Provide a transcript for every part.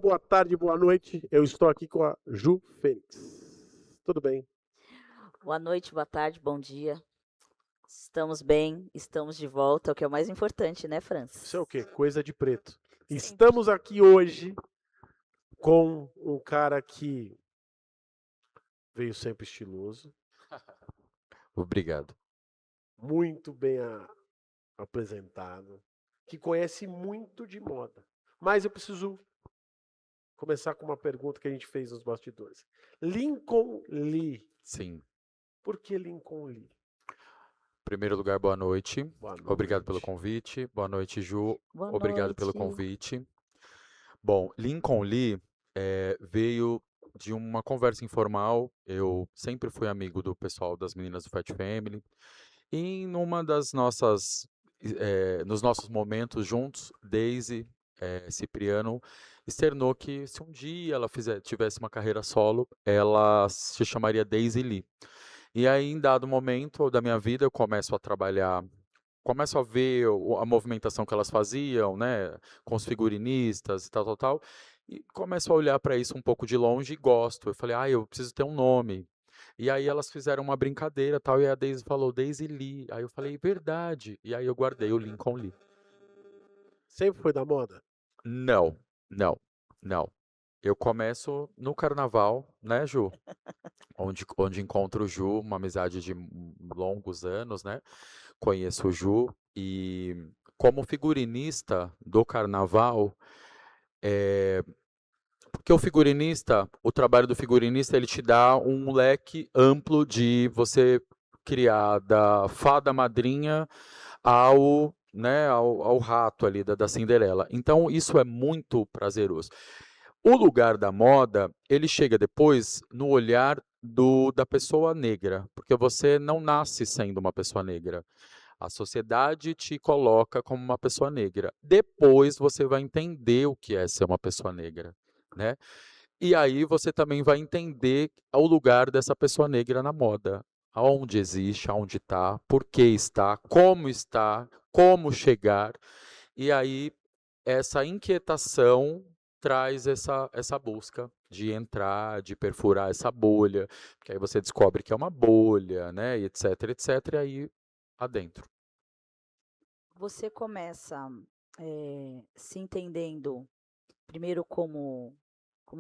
boa tarde, boa noite. Eu estou aqui com a Ju Fênix. Tudo bem? Boa noite, boa tarde, bom dia. Estamos bem, estamos de volta, o que é o mais importante, né, Isso é Francis? o quê? Coisa de preto. Sempre. Estamos aqui hoje com um cara que veio sempre estiloso, Obrigado. muito bem apresentado, que conhece muito de moda. Mas eu preciso começar com uma pergunta que a gente fez nos bastidores. Lincoln Lee. Sim. Por que Lincoln Lee? Em primeiro lugar, boa noite. Boa Obrigado pelo noite. convite. Boa noite, Ju. Boa Obrigado pelo noite. convite. Bom, Lincoln Lee veio de uma conversa informal. Eu sempre fui amigo do pessoal das meninas do Fat Family. E numa das nos nossos momentos juntos, Daisy, Cipriano, externou que se um dia ela tivesse uma carreira solo, ela se chamaria Daisy Lee. E aí, em dado momento da minha vida, eu começo a trabalhar, começo a ver a movimentação que elas faziam, né, com os figurinistas e tal, tal, tal, e começo a olhar para isso um pouco de longe e gosto. Eu falei, eu preciso ter um nome. E aí elas fizeram uma brincadeira, tal, e a Daisy falou, Daisy Lee. Aí eu falei, verdade. E aí eu guardei o Lincoln Lee. Sempre foi da moda? Não, não, não. Eu começo no carnaval, né, Ju? Onde encontro o Ju, uma amizade de longos anos, né? Conheço o Ju e como figurinista do carnaval, porque o trabalho do figurinista, ele te dá um leque amplo de você criar da fada madrinha ao rato ali da Cinderela. Então isso é muito prazeroso. O lugar da moda, ele chega depois no olhar da pessoa negra, porque você não nasce sendo uma pessoa negra. A sociedade te coloca como uma pessoa negra. Depois você vai entender o que é ser uma pessoa negra, né? E aí você também vai entender o lugar dessa pessoa negra na moda. Aonde existe, aonde está, como chegar. E aí essa inquietação traz essa busca de entrar, de perfurar essa bolha, porque aí você descobre que é uma bolha, né, e etc, etc, e aí adentro. Você começa se entendendo primeiro como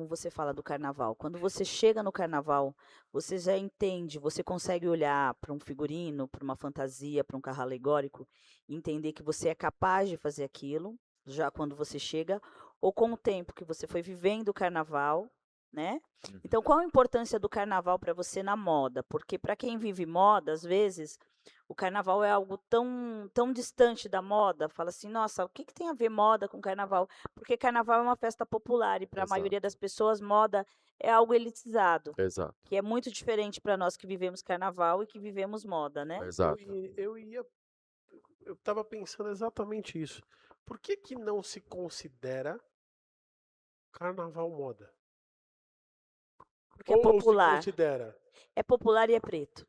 você fala do carnaval. Quando você chega no carnaval, você já entende, você consegue olhar para um figurino, para uma fantasia, para um carro alegórico, e entender que você é capaz de fazer aquilo, já quando você chega, ou com o tempo que você foi vivendo o carnaval, né? Uhum. Então, qual a importância do carnaval para você na moda? Porque para quem vive moda, às vezes, o carnaval é algo tão distante da moda, fala assim: "Nossa, o que que tem a ver moda com carnaval?". Porque carnaval é uma festa popular e para a maioria das Exato, pessoas moda é algo elitizado, exato, que é muito diferente para nós que vivemos carnaval e que vivemos moda, né. exato. Eu estava pensando exatamente isso. Por que que não se considera carnaval moda? Porque é Ou se popular, considera? é popular e é preto.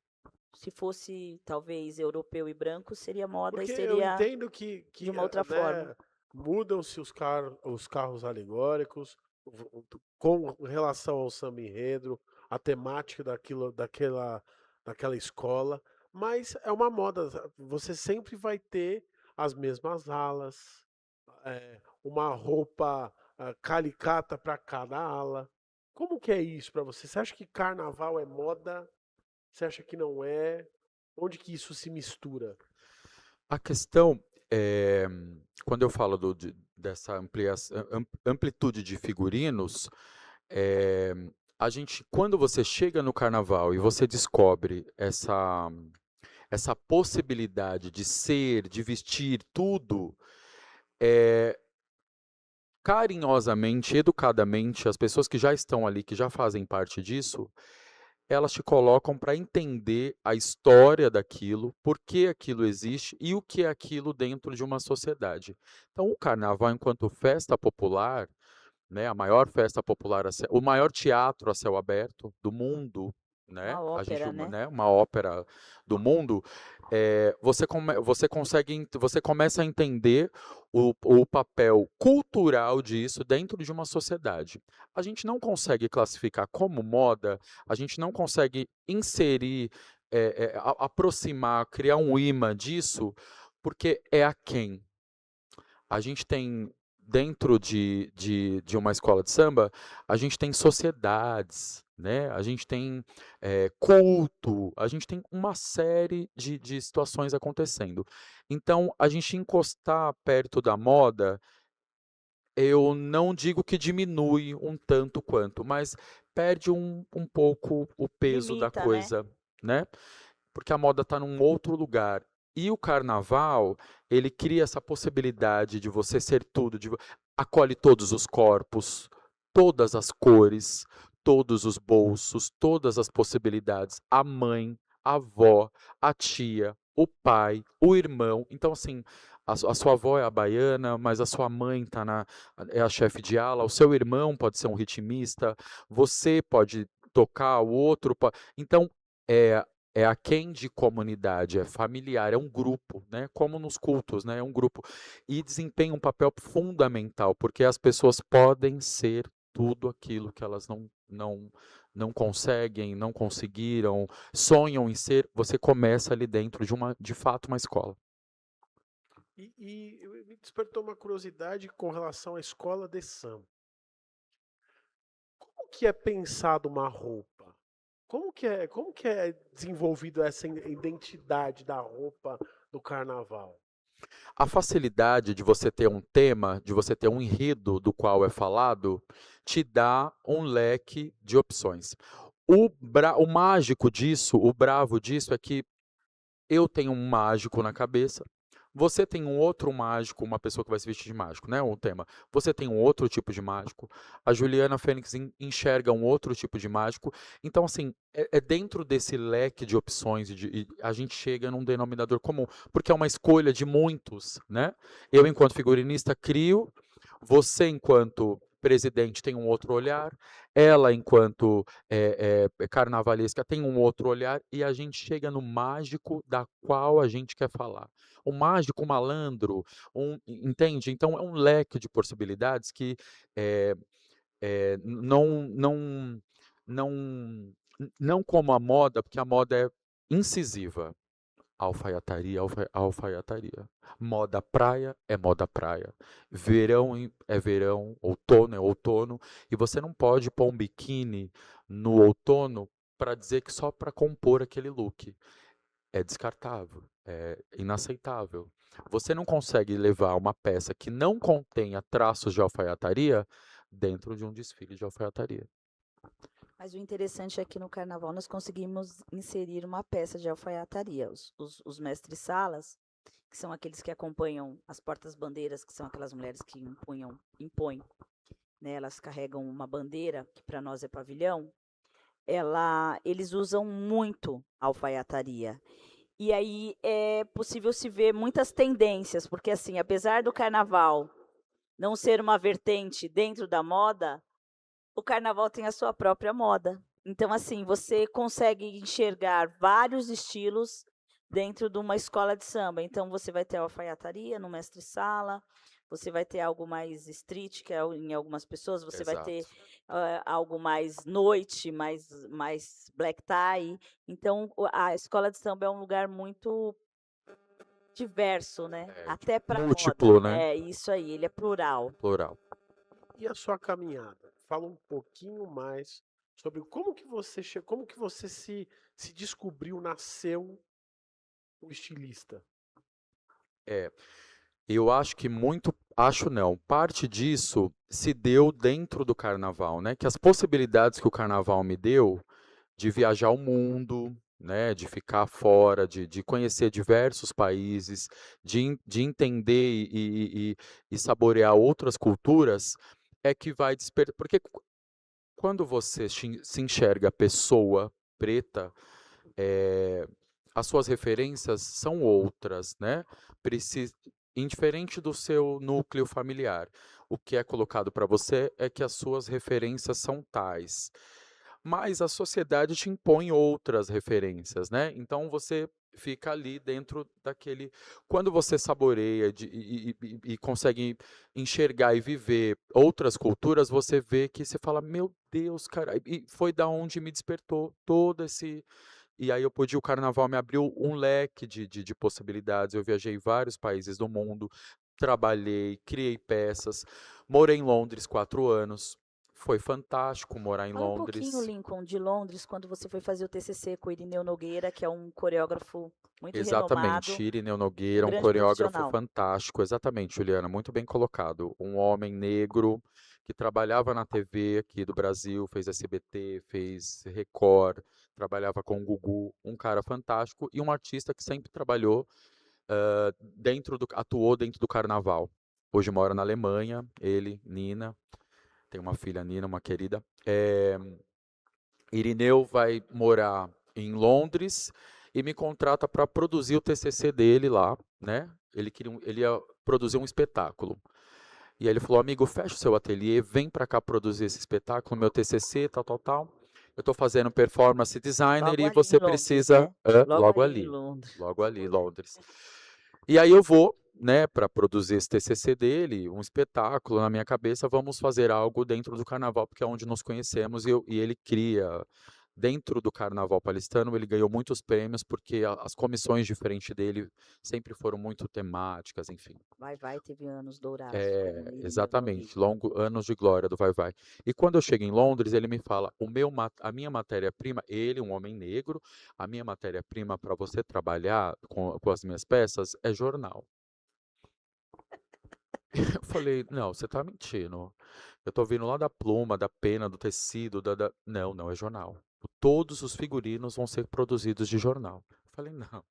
Se fosse talvez europeu e branco seria moda e Porque eu seria entendo de uma outra forma. né, mudam-se os carros alegóricos com relação ao samba enredo, a temática daquela escola, mas é uma moda. Você sempre vai ter as mesmas alas, uma roupa caricata para cada ala. Como que é isso para você? Você acha que carnaval é moda? Você acha que não é? Onde que isso se mistura? A questão é, quando eu falo dessa amplitude de figurinos, eh, quando você chega no carnaval e você descobre essa possibilidade de ser, de vestir tudo, eh, carinhosamente, educadamente, as pessoas que já estão ali, que já fazem parte disso, elas te colocam para entender a história daquilo, por que aquilo existe e o que é aquilo dentro de uma sociedade. Então, o carnaval, enquanto festa popular, né, a maior festa popular, o maior teatro a céu aberto do mundo, né? Uma A gente, ópera, né? né? Uma ópera do mundo. Você começa a entender o papel cultural disso dentro de uma sociedade. A gente não consegue classificar como moda, a gente não consegue inserir, aproximar, criar um imã disso, porque é a quem. A gente tem, dentro de uma escola de samba, a gente tem sociedades, né? A gente tem culto, a gente tem uma série de situações acontecendo. Então, a gente encostar perto da moda, eu não digo que diminui um tanto quanto, mas perde um pouco o peso da Limita, né? coisa, né? Porque a moda está num outro lugar. E o carnaval, ele cria essa possibilidade de você ser tudo, acolhe todos os corpos, todas as cores, todos os bolsos, todas as possibilidades. A mãe, a avó, a tia, o pai, o irmão. Então, assim, a sua avó é a baiana, mas a sua mãe é a chefe de ala, o seu irmão pode ser um ritmista, você pode tocar, o outro pode. Então, é, é a quem de comunidade, é familiar, é um grupo, né? Como nos cultos, né? É um grupo. E desempenha um papel fundamental, porque as pessoas podem ser tudo aquilo que elas não conseguem, não conseguiram, sonham em ser. Você começa ali dentro de fato, uma escola. Me despertou uma curiosidade com relação à escola de samba. Como que é pensado uma roupa? Como que é desenvolvido essa identidade da roupa do carnaval? A facilidade de você ter um tema, de você ter um enredo do qual é falado, te dá um leque de opções. O mágico disso, o bravo disso é que eu tenho um mágico na cabeça, você tem um outro mágico, uma pessoa que vai se vestir de mágico, né? Um tema. Você tem um outro tipo de mágico. A Juliana Fênix enxerga um outro tipo de mágico. Então, assim, é dentro desse leque de opções e a gente chega num denominador comum, porque é uma escolha de muitos, né? Eu, enquanto figurinista, crio. Você, enquanto presidente, tem um outro olhar. Ela, enquanto carnavalesca, tem um outro olhar. E a gente chega no mágico da qual a gente quer falar. O mágico, o malandro, entende? Então é um leque de possibilidades que eh eh, não não não não como a moda, porque a moda é incisiva. Alfaiataria, alfaiataria. Moda praia é moda praia. Verão é verão, outono é outono. E você não pode pôr um biquíni no outono para dizer que só para compor aquele look. É descartável, é inaceitável. Você não consegue levar uma peça que não contenha traços de alfaiataria dentro de um desfile de alfaiataria. Mas o interessante é que no carnaval nós conseguimos inserir uma peça de alfaiataria. Os mestres-salas, que são aqueles que acompanham as portas-bandeiras, que são aquelas mulheres que impõem, né? Elas carregam uma bandeira, que para nós é pavilhão, eles usam muito alfaiataria. E aí é possível se ver muitas tendências, porque assim, apesar do carnaval não ser uma vertente dentro da moda, o carnaval tem a sua própria moda. Então, assim, você consegue enxergar vários estilos dentro de uma escola de samba. Então, você vai ter a alfaiataria no mestre-sala, você vai ter algo mais street, que é em algumas pessoas, você vai ter Exato. algo mais noite, mais black tie. Então, a escola de samba é um lugar muito diverso, né? Até para moda. Múltiplo, né? É isso aí, ele é plural. Plural. E a sua caminhada? Fala um pouquinho mais sobre como que você se descobriu, nasceu o estilista. É, eu acho que muito, acho não, parte disso se deu dentro do carnaval, né? Que as possibilidades que o carnaval me deu de viajar o mundo, né? De ficar fora, de conhecer diversos países, de entender e saborear outras culturas, é que vai despertar. Porque quando você se enxerga pessoa preta, eh, as suas referências são outras, né? Indiferente do seu núcleo familiar, o que é colocado para você é que as suas referências são tais. mas a sociedade te impõe outras referências, né? Então você fica ali dentro daquele. Quando você saboreia e consegue enxergar e viver outras culturas, você vê que você fala, meu Deus, cara, e foi da onde me despertou todo esse. E aí eu pude, o carnaval me abriu um leque de possibilidades. Eu viajei em vários países do mundo, trabalhei, criei peças, morei em Londres 4 anos. Foi fantástico morar em Fala um pouquinho, Londres. Lincoln, de Londres, quando você foi fazer o TCC com o Irineu Nogueira, que é um coreógrafo muito Exatamente, renomado, Irineu um Nogueira, um grande coreógrafo profissional. fantástico. Exatamente, Juliana, muito bem colocado. Um homem negro que trabalhava na TV aqui do Brasil, fez SBT, fez Record, trabalhava com o Gugu, um cara fantástico e um artista que sempre trabalhou atuou dentro do carnaval. Hoje mora na Alemanha, ele, Nina, tem uma filha, Nina, uma querida. Irineu vai morar em Londres e me contrata para produzir o TCC dele lá, né? Ele ia produzir um espetáculo. E aí ele falou, amigo, fecha o seu ateliê, vem para cá produzir esse espetáculo, meu TCC, tal, tal, tal. Eu estou fazendo performance designer Logo e ali em você Londres, precisa, né? Logo ali em Londres. logo ali, Londres. E aí eu vou, né, para produzir esse TCC dele, um espetáculo na minha cabeça, vamos fazer algo dentro do carnaval, porque é onde nos conhecemos e ele cria dentro do carnaval paulistano, ele ganhou muitos prêmios porque as comissões diferentes dele sempre foram muito temáticas, enfim. Vai, teve anos dourados com o Irineu Exatamente, Nogueira. anos de glória do Vai Vai. E quando eu chego em Londres, ele me fala, a minha matéria-prima, ele, um homem negro, a minha matéria-prima para você trabalhar com as minhas peças é jornal. Eu falei, não, você tá mentindo. Eu tô vindo lá da pluma, da pena, do tecido, Não, não, é jornal. Todos os figurinos vão ser produzidos de jornal. Eu falei, não,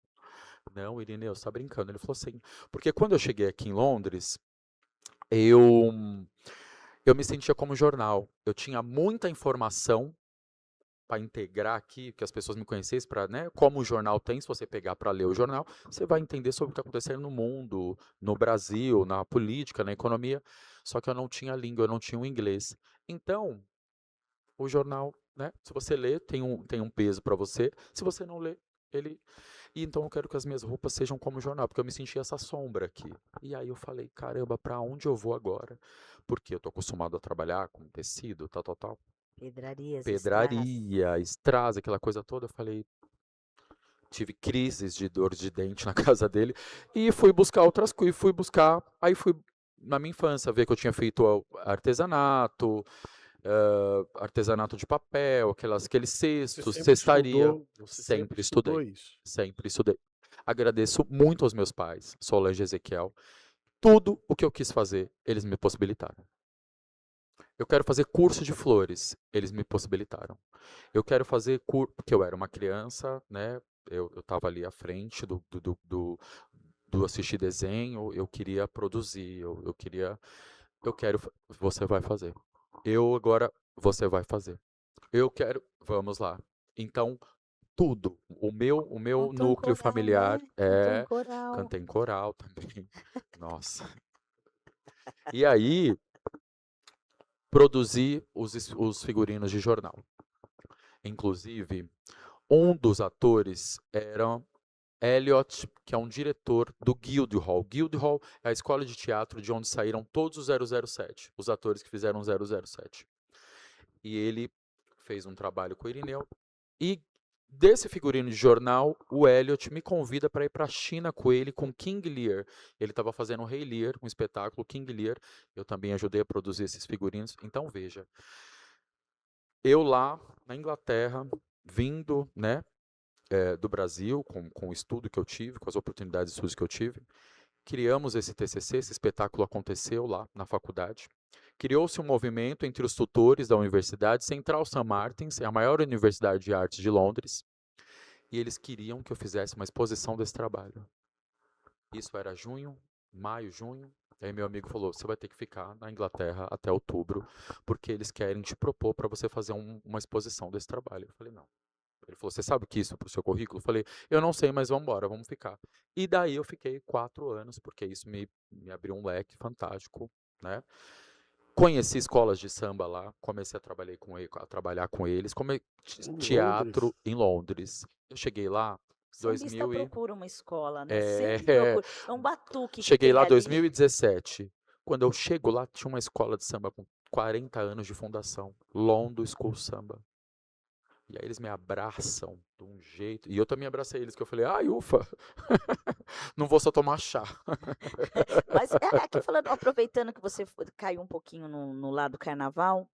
não, Irineu, você tá brincando. Ele falou assim, porque quando eu cheguei aqui em Londres, eu, eu me sentia como jornal. Eu tinha muita informação para integrar aqui, que as pessoas me conhecessem, para, né, como o jornal tem, se você pegar para ler o jornal, você vai entender sobre o que está acontecendo no mundo, no Brasil, na política, na economia. Só que eu não tinha língua, eu não tinha o inglês. Então, o jornal, né, se você lê, tem um peso para você. Se você não lê, ele. E então eu quero que as minhas roupas sejam como o jornal, porque eu me senti essa sombra aqui. E aí eu falei, caramba, para onde eu vou agora? Porque eu tô acostumado a trabalhar com tecido, tal, tal, tal. Pedrarias, strass. Pedraria, strass, aquela coisa toda. Eu falei, tive crises de dor de dente na casa dele e fui buscar outras coisas, aí fui na minha infância ver que eu tinha feito artesanato, artesanato de papel, aqueles Você cestos, sempre cestaria, estudou, você sempre sempre estudou estudei, isso. sempre estudei. Agradeço muito aos meus pais, Solange e Ezequiel, tudo o que eu quis fazer, eles me possibilitaram. Eu quero fazer curso de flores, eles me possibilitaram. Eu quero fazer curso, porque eu era uma criança, né? Eu estava ali à frente do assistir desenho, eu queria produzir, eu quero, você vai fazer. Eu agora, você vai fazer. Eu quero, vamos lá. Então, tudo, o meu Cantou em núcleo coral, familiar né? Cantou em é, coral. cantei em coral também. Nossa. E aí, produzi os figurinos de jornal. Inclusive, um dos atores era Elliot, que é um diretor do Guildhall. Guildhall é a escola de teatro de onde saíram todos os 007, os atores que fizeram 007. E ele fez um trabalho com o Irineu. E desse figurino de jornal, o Elliot me convida para ir para a China com ele, com King Lear. Ele estava fazendo o Rei Lear, um espetáculo King Lear. Eu também ajudei a produzir esses figurinos. Então veja, eu lá na Inglaterra, vindo, né, do Brasil, com o estudo que eu tive, com as oportunidades de estudos que eu tive, criamos esse TCC, esse espetáculo aconteceu lá na faculdade. Criou-se um movimento entre os tutores da Universidade Central St. Martins, é a maior universidade de artes de Londres, e eles queriam que eu fizesse uma exposição desse trabalho. Isso era maio, junho. Aí meu amigo falou, você vai ter que ficar na Inglaterra até outubro, porque eles querem te propor para você fazer uma exposição desse trabalho. Eu falei, não. Ele falou, você sabe o que isso para o seu currículo? Eu falei, eu não sei, mas vamos embora, vamos ficar. E daí eu fiquei 4 anos, porque isso me abriu um leque fantástico, né? Conheci escolas de samba lá, comecei a trabalhar com eles, Em teatro Londres? em Londres. Eu cheguei lá Sambista 2000 e procura uma escola, né? é, Sempre procura. É um batuque que cheguei tem lá ali. 2017. Quando eu chego lá, tinha uma escola de samba com 40 anos de fundação, London School Samba. E aí eles me abraçam de um jeito. E eu também abracei eles, que eu falei, ai, ufa, não vou só tomar chá. Mas aqui falando, aproveitando que você caiu um pouquinho no lado carnaval,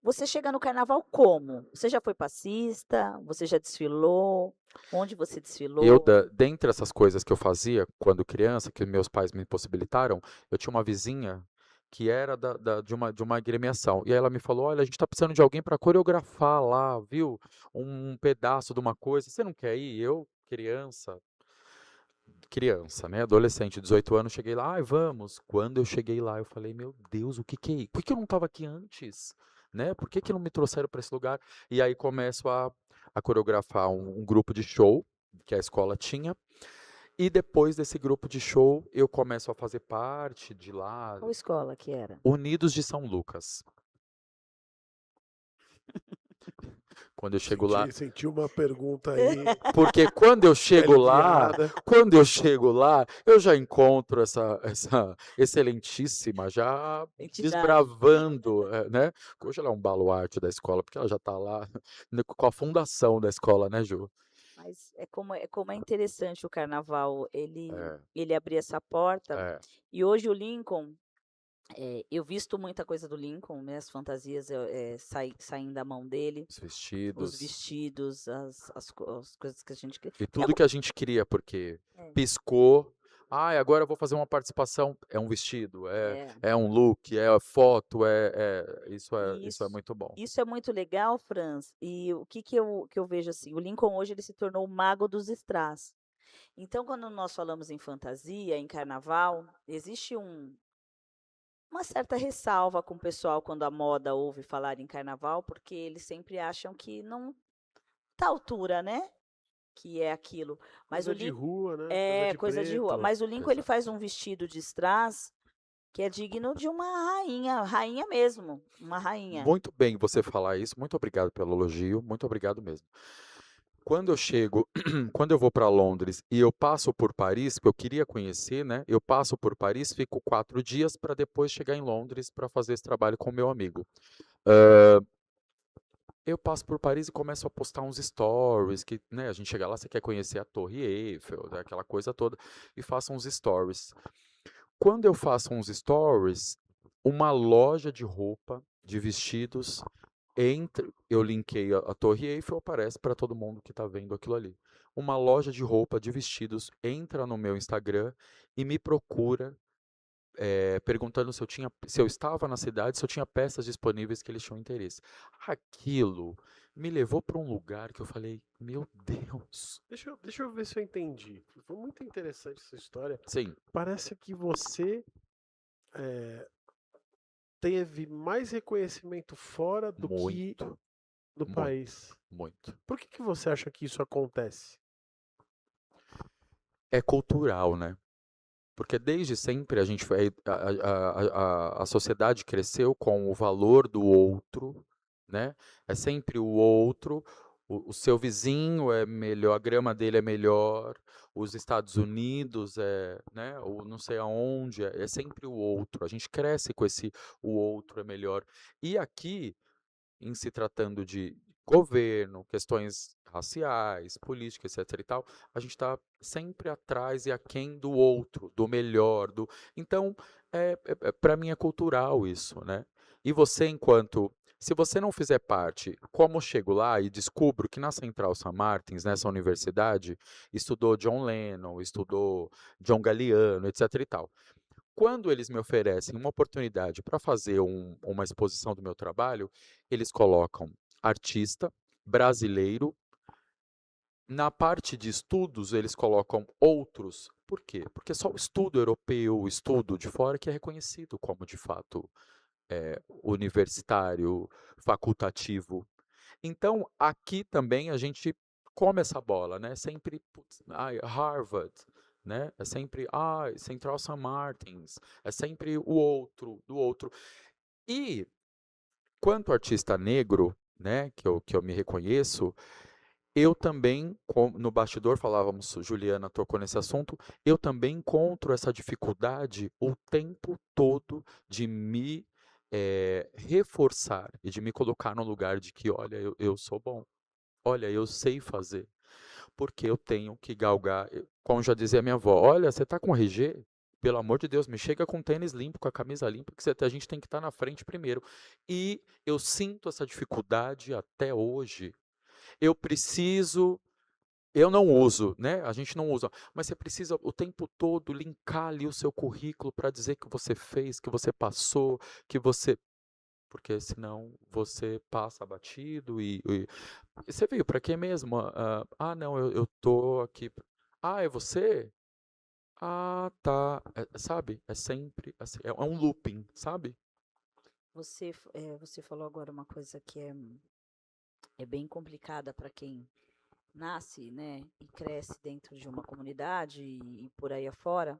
você chega no carnaval como? Você já foi passista? Você já desfilou? Onde você desfilou? Dentre essas coisas que eu fazia quando criança, que meus pais me possibilitaram, eu tinha uma vizinha que era de uma agremiação. E aí ela me falou: Olha, a gente está precisando de alguém para coreografar lá, viu? Um pedaço de uma coisa. Você não quer ir? Eu, criança, né? Adolescente, 18 anos, cheguei lá, ai, vamos. Quando eu cheguei lá, eu falei: Meu Deus, o que que é isso? Por que eu não estava aqui antes? Né? Por que que não me trouxeram para esse lugar? E aí começo a coreografar um grupo de show que a escola tinha. E depois desse grupo de show, eu começo a fazer parte de lá, Qual escola que era? Unidos de São Lucas. Quando eu chego lá, Senti uma pergunta aí porque teleguiada. quando eu chego lá, eu já encontro essa excelentíssima já Entidade. desbravando, né? Hoje ela é um baluarte da escola, porque ela já está lá com a fundação da escola, né, Ju? Mas é como é interessante o carnaval, ele É, ele abrir essa porta. é, E hoje o Lincoln, eu visto muita coisa do Lincoln, né, as fantasias, saem da mão dele, os os vestidos. vestidos, as coisas que a gente cria. E Tem tudo que a gente queria, porque é, piscou, ai, agora eu vou fazer uma participação, é um vestido, é, é. é um look, é foto, E isso é muito bom. isso é muito legal, Franz. E o que eu vejo assim, o Lincoln hoje ele se tornou o mago dos strass. Então, quando nós falamos em fantasia, em carnaval, existe uma certa ressalva com o pessoal quando a moda ouve falar em carnaval, porque eles sempre acham que não tá à altura, né? Que é aquilo. Mas o Coisa de Lincoln rua, né? Coisa é de coisa de rua. preto. Mas o Lincoln ele faz um vestido de strass que é digno de uma rainha, rainha mesmo, uma rainha. Muito bem você falar isso, muito obrigado pelo elogio, muito obrigado mesmo. Quando eu chego, quando eu vou para Londres e eu passo por Paris, que eu queria conhecer, né? Eu passo por Paris, fico 4 dias para depois chegar em Londres para fazer esse trabalho com o meu amigo. Eu passo por Paris e começo a postar uns stories, que, né, a gente chega lá, você quer conhecer a Torre Eiffel, né, aquela coisa toda, e faço uns stories. Quando eu faço uns stories, uma loja de roupa, de vestidos, eu linkei a Torre Eiffel, aparece para todo mundo que está vendo aquilo ali. Uma loja de roupa, de vestidos, entra no meu Instagram e me procura perguntando se eu estava na cidade, se eu tinha peças disponíveis que eles tinham interesse. Aquilo me levou para um lugar que eu falei, meu Deus. Deixa eu ver se eu entendi. Foi muito interessante essa história. Sim, Parece que você teve mais reconhecimento fora do que muito, no muito, país. muito. Por que você acha que isso acontece? É cultural, né? Porque desde sempre a gente foi, a sociedade cresceu com o valor do outro, né? É sempre o outro, o seu vizinho é melhor, a grama dele é melhor, os Estados Unidos né? Ou não sei aonde, é sempre o outro. A gente cresce com esse o outro é melhor. E aqui em se tratando de governo, questões raciais, políticas, etc. e tal, a gente está sempre atrás e aquém do outro, do melhor, do. Então, para mim é cultural isso, né? E você, se você não fizer parte, como eu chego lá e descubro que na Central St. Martins, nessa universidade, estudou John Lennon, estudou John Galliano, etc. e tal. Quando eles me oferecem uma oportunidade para fazer uma exposição do meu trabalho, eles colocam artista, brasileiro. Na parte de estudos, eles colocam outros. Por quê? Porque só o estudo europeu, o estudo de fora, que é reconhecido como, de fato, universitário, facultativo. Então, aqui também a gente come essa bola, né? Sempre, putz, ai, Harvard, né? É sempre, ai, Central St. Martins, é sempre o outro, do outro. E quanto artista negro, né, que eu me reconheço, eu também, no bastidor falávamos, Juliana tocou nesse assunto, eu também encontro essa dificuldade o tempo todo de me reforçar e de me colocar no lugar de que, olha, eu sou bom, olha, eu sei fazer, porque eu tenho que galgar, como já dizia minha avó, olha, você está com RG? Pelo amor de Deus, me chega com tênis limpo, com a camisa limpa, que a gente tem que estar na frente primeiro. E eu sinto essa dificuldade até hoje. Eu preciso, eu não uso, né? A gente não usa, mas você precisa o tempo todo linkar ali o seu currículo para dizer que você fez, que você passou, que você. Porque senão você passa batido e você veio para quê mesmo? Não, eu tô aqui. Ah, é você? Ah, tá. Sabe? É sempre assim, é um looping, sabe? Você falou agora uma coisa que é bem complicada para quem nasce, né, e cresce dentro de uma comunidade e por aí afora,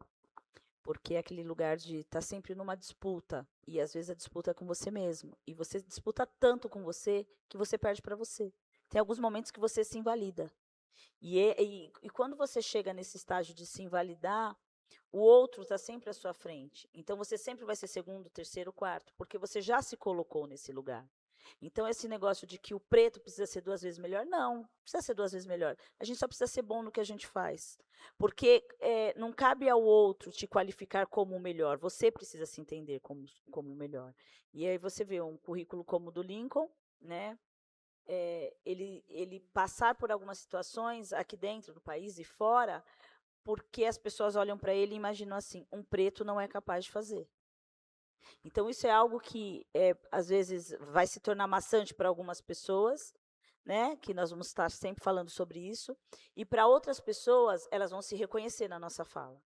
porque é aquele lugar de estar sempre numa disputa e às vezes a disputa é com você mesmo e você disputa tanto com você que você perde para você. Tem alguns momentos que você se invalida e quando você chega nesse estágio de se invalidar, o outro está sempre à sua frente. Então você sempre vai ser segundo, terceiro, quarto, porque você já se colocou nesse lugar. Então, esse negócio de que o preto precisa ser 2 vezes melhor, não precisa ser 2 vezes melhor. A gente só precisa ser bom no que a gente faz. Porque não cabe ao outro te qualificar como o melhor, você precisa se entender como o melhor. E aí você vê um currículo como o do Lincoln, né? Ele passar por algumas situações aqui dentro do país e fora, porque as pessoas olham para ele e imaginam assim, um preto não é capaz de fazer. Então, isso é algo que, às vezes, vai se tornar maçante para algumas pessoas, né? Que nós vamos estar sempre falando sobre isso. E para outras pessoas, elas vão se reconhecer na nossa fala.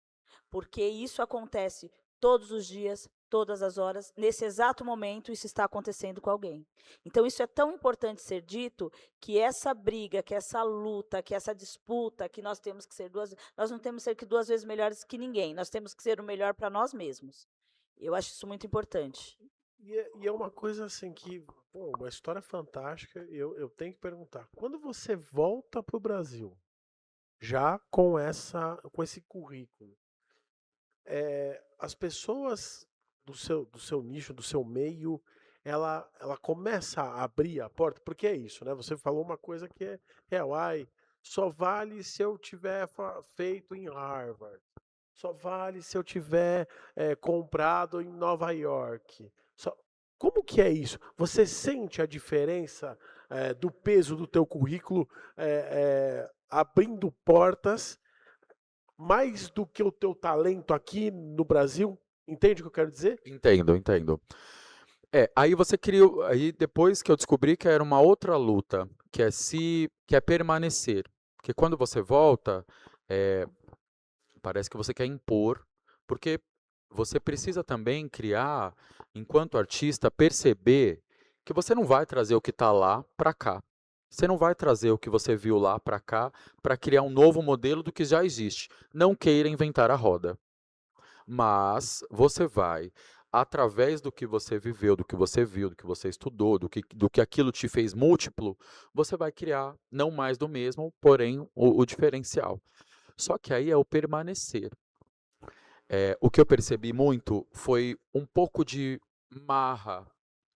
Porque isso acontece todos os dias, todas as horas, nesse exato momento, isso está acontecendo com alguém. Então, isso é tão importante ser dito que essa briga, que essa luta, que essa disputa, que nós temos que ser nós não temos que ser 2 vezes melhores que ninguém, nós temos que ser o melhor para nós mesmos. Eu acho isso muito importante. E é uma coisa assim que, pô, uma história fantástica. Eu tenho que perguntar, quando você volta pro Brasil, já com esse currículo, as pessoas do seu nicho, do seu meio, ela começa a abrir a porta, porque é isso, né? Você falou uma coisa que é real, ai, só vale se eu tiver feito em Harvard, só vale se eu tiver comprado em Nova York. Como que é isso? Você sente a diferença do peso do teu currículo abrindo portas mais do que o teu talento aqui no Brasil? Entende o que eu quero dizer? Entendo, entendo. Aí você aí depois que eu descobri que era uma outra luta, que é permanecer. Porque quando você volta, eh, parece que você quer impor, porque você precisa também criar, enquanto artista, perceber que você não vai trazer o que está lá para cá. Você não vai trazer o que você viu lá para cá para criar um novo modelo do que já existe. Não queira inventar a roda, mas você vai, através do que você viveu, do que você viu, do que você estudou, do que aquilo te fez múltiplo, você vai criar não mais do mesmo, porém o diferencial. Só que aí é o permanecer. O que eu percebi muito foi um pouco de marra,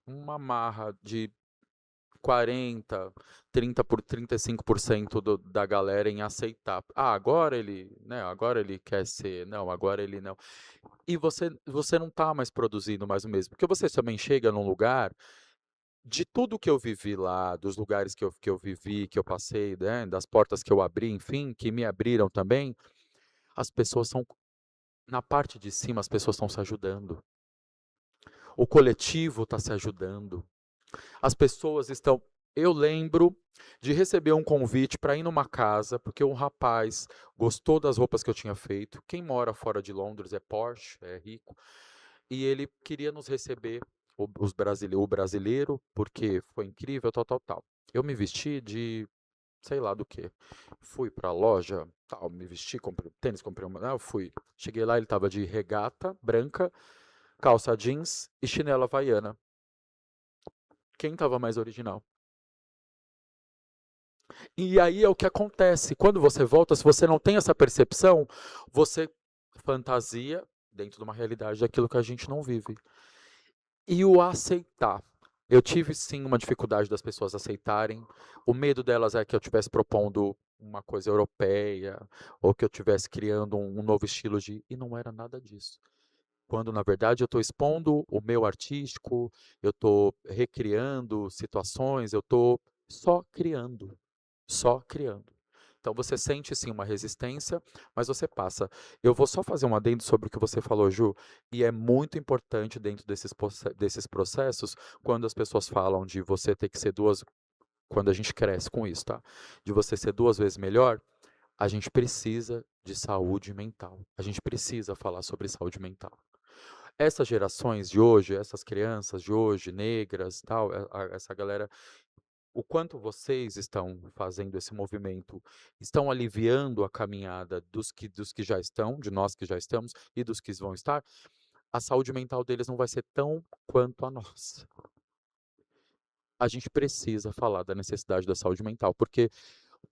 uma marra de 40, 35% da galera em aceitar. Agora ele, né, agora ele quer ser, não, agora ele não. E você não está mais produzindo mais o mesmo, porque você também chega num lugar, de tudo que eu vivi lá, dos lugares que eu vivi, que eu passei, né, das portas que eu abri, enfim, que me abriram também, as pessoas são, na parte de cima, as pessoas estão se ajudando. O coletivo está se ajudando. As pessoas estão. Eu lembro de receber um convite para ir numa casa, porque um rapaz gostou das roupas que eu tinha feito. Quem mora fora de Londres é Porsche, é rico, e ele queria nos receber, o brasileiro, porque foi incrível, tal, tal, tal. Eu me vesti de sei lá do que. Fui para a loja, tal, me vesti, comprei tênis, comprei uma. Eu fui. Cheguei lá, ele estava de regata branca, calça jeans e chinela havaiana. quem estava mais original. E aí é o que acontece. Quando você volta, se você não tem essa percepção, você fantasia dentro de uma realidade daquilo que a gente não vive. E o aceitar. Eu tive sim uma dificuldade das pessoas aceitarem. O medo delas é que eu estivesse propondo uma coisa europeia, ou que eu estivesse criando um novo estilo de. E não era nada disso. Quando, na verdade, eu estou expondo o meu artístico, eu estou recriando situações, eu estou só criando. Só criando. Então você sente sim uma resistência, mas você passa. Eu vou só fazer um adendo sobre o que você falou, Ju, e é muito importante dentro desses processos, quando as pessoas falam de você ter que ser duas, quando a gente cresce com isso, tá? De você ser duas vezes melhor, a gente precisa de saúde mental. A gente precisa falar sobre saúde mental. Essas gerações de hoje, essas crianças de hoje, negras, tal, essa galera, o quanto vocês estão fazendo esse movimento, estão aliviando a caminhada dos que já estão, de nós que já estamos e dos que vão estar, a saúde mental deles não vai ser tão quanto a nossa. A gente precisa falar da necessidade da saúde mental, porque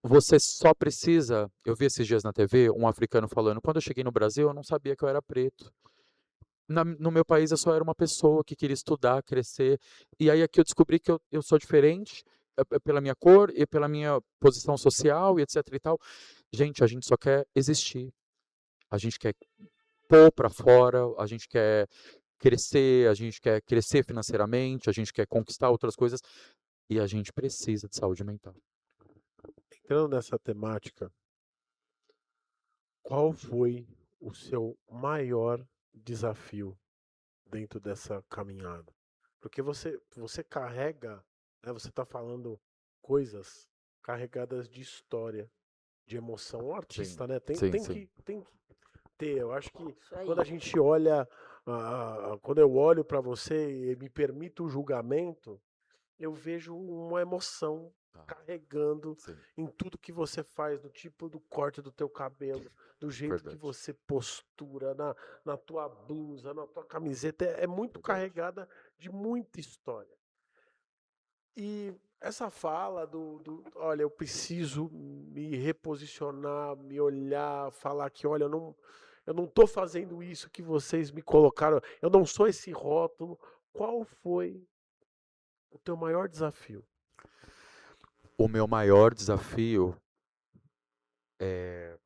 você só precisa. Eu vi esses dias na TV um africano falando: quando eu cheguei no Brasil, eu não sabia que eu era preto. No meu país eu só era uma pessoa que queria estudar, crescer. E aí aqui eu descobri que eu sou diferente pela minha cor e pela minha posição social e etc e tal. Gente, a gente só quer existir. A gente quer pôr para fora, a gente quer crescer financeiramente, a gente quer conquistar outras coisas e a gente precisa de saúde mental. Entrando nessa temática, qual foi o seu maior desafio dentro dessa caminhada? Porque você carrega, né, você está falando coisas carregadas de história, de emoção. Um Sim, artista, né, tem, sim, tem sim. que, tem que ter. Eu acho que Isso aí. quando a gente olha, quando eu olho para você e me permito o julgamento, eu vejo uma emoção Tá, carregando sim, em tudo que você faz, do tipo do corte do teu cabelo, do jeito que verdade, você postura, na tua blusa, na tua camiseta, é muito verdade. carregada de muita história. E essa fala olha, eu preciso me reposicionar, me olhar, falar que, olha, eu não estou fazendo isso que vocês me colocaram, eu não sou esse rótulo. Qual foi o teu maior desafio? O meu maior desafio é,